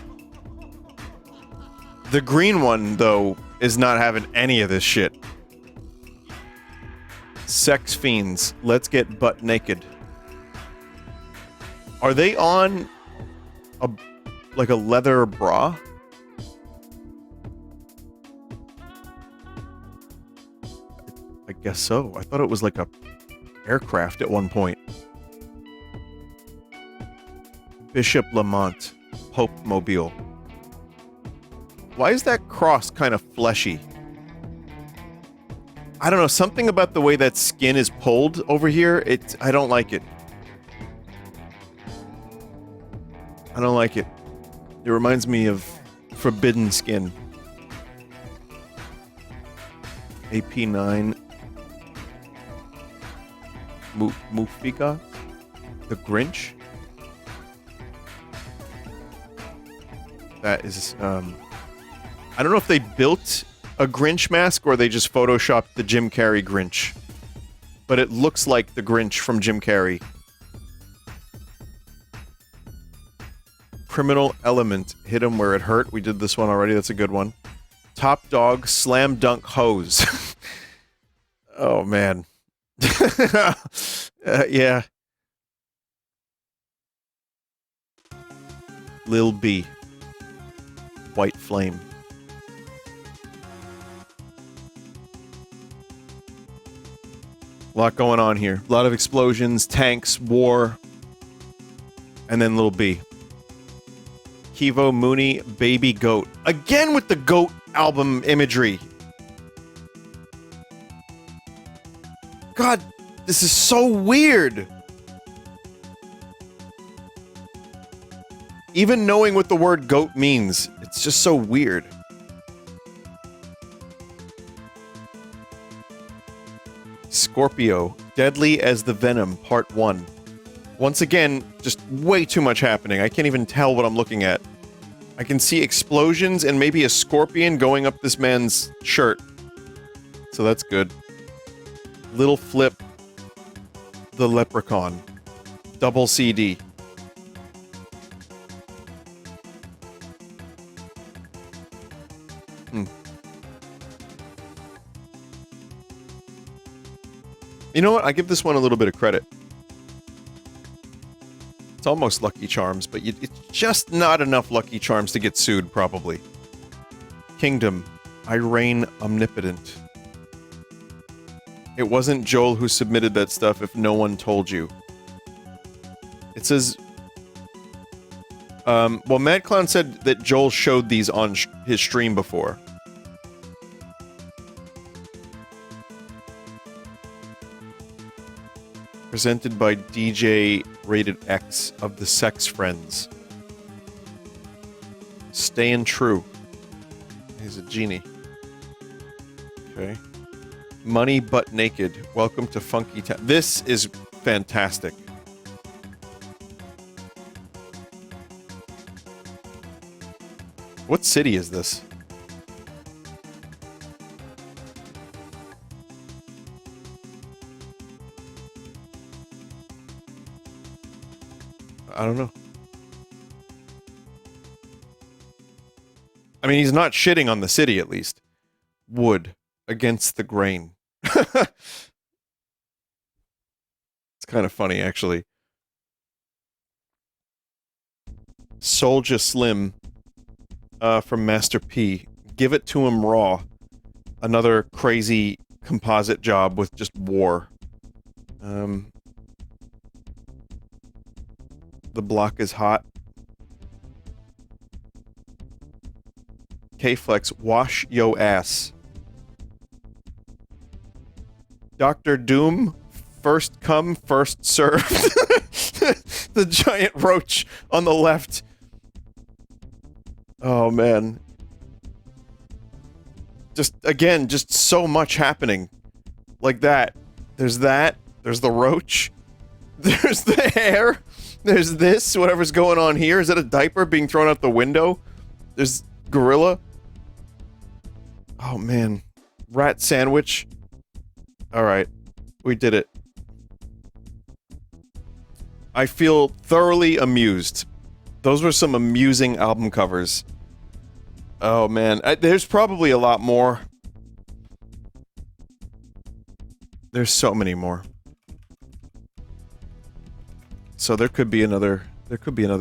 The green one, though, is not having any of this shit. Sex Fiends, Let's Get Butt Naked. Are they on like a leather bra? I guess so. I thought it was like a aircraft at one point. Bishop Lamont, Pope Mobile. Why is that cross kind of fleshy? I don't know, something about the way that skin is pulled over here, I don't like it. I don't like it. It reminds me of forbidden skin. AP9. Mufika? The Grinch? That is, I don't know if they built a Grinch mask or they just photoshopped the Jim Carrey Grinch. But it looks like the Grinch from Jim Carrey. Criminal Element. Hit him where it hurt. We did this one already. That's a good one. Top Dog Slam Dunk Hose. Oh, man. Yeah. Lil B. White Flame. A lot going on here. A lot of explosions, tanks, war, and then Lil B. Kivo Mooney, Baby Goat. Again with the Goat album imagery. God, this is so weird. Even knowing what the word goat means, it's just so weird. Scorpio, Deadly as the Venom, Part 1. Once again, just way too much happening. I can't even tell what I'm looking at. I can see explosions and maybe a scorpion going up this man's shirt. So that's good. Little Flip, the Leprechaun. Double CD. You know what? I give this one a little bit of credit. It's almost Lucky Charms, but it's just not enough Lucky Charms to get sued, probably. Kingdom. I reign omnipotent. It wasn't Joel who submitted that stuff if no one told you. It says... well, Mad Clown said that Joel showed these on his stream before. Presented by DJ Rated X of the Sex Friends. Staying true. He's a genie. Okay. Money Butt Naked. Welcome to Funky Town. This is fantastic. What city is this? I don't know. I mean, he's not shitting on the city, at least. Wood. Against the grain. It's kind of funny, actually. Soulja Slim from Master P. Give It to Him Raw. Another crazy composite job with just war. The Block is Hot. K-Flex, Wash Yo Ass. Dr. Doom, First Come, First Served. The giant roach on the left. Oh, man. Just, again, just so much happening. Like that. There's that. There's the roach. There's the hair. There's this, whatever's going on here. Is that a diaper being thrown out the window? There's gorilla. Oh, man. Rat sandwich. Alright. We did it. I feel thoroughly amused. Those were some amusing album covers. Oh, man. There's probably a lot more. There's so many more. So there could be another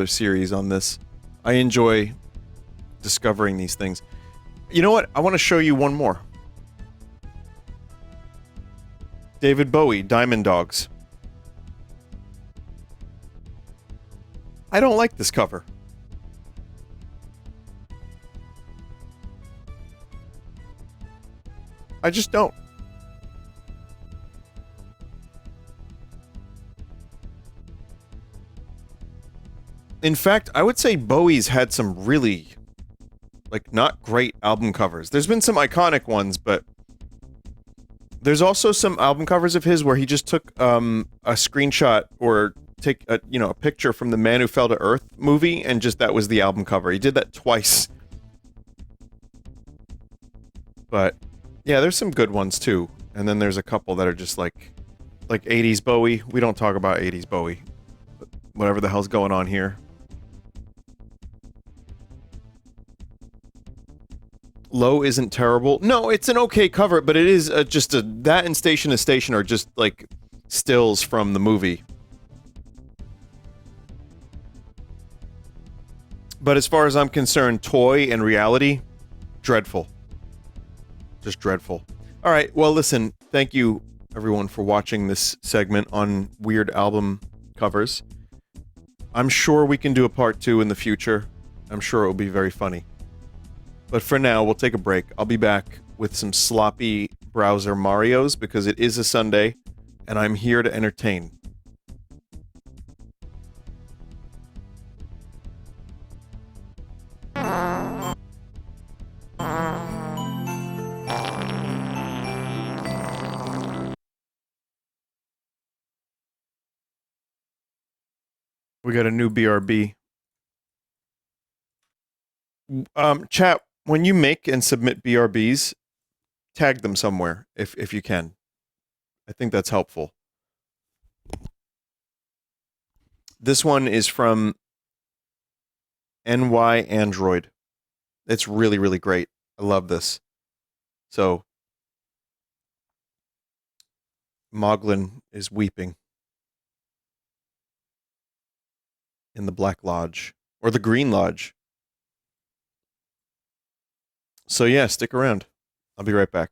series on this. I enjoy discovering these things. You know what? I want to show you one more. David Bowie, Diamond Dogs. I don't like this cover. I just don't. In fact, I would say Bowie's had some really, like, not great album covers. There's been some iconic ones, but there's also some album covers of his where he just took a screenshot or take a, you know, a picture from the Man Who Fell to Earth movie, and just that was the album cover. He did that twice. But yeah, there's some good ones too. And then there's a couple that are just like 80s Bowie. We don't talk about 80s Bowie. Whatever the hell's going on here. Low isn't terrible. No, it's an okay cover, but it is just a... That and Station to Station are just, like, stills from the movie. But as far as I'm concerned, Toy and Reality, dreadful. Just dreadful. Alright, well listen, thank you everyone for watching this segment on weird album covers. I'm sure we can do a part 2 in the future. I'm sure it will be very funny. But for now, we'll take a break. I'll be back with some sloppy browser Marios because it is a Sunday, and I'm here to entertain. We got a new BRB. Chat, when you make and submit BRBs, tag them somewhere if you can. I think that's helpful. This one is from NY Android. It's really, really great. I love this. So, Moglin is weeping in the Black Lodge, or the Green Lodge. So yeah, stick around. I'll be right back.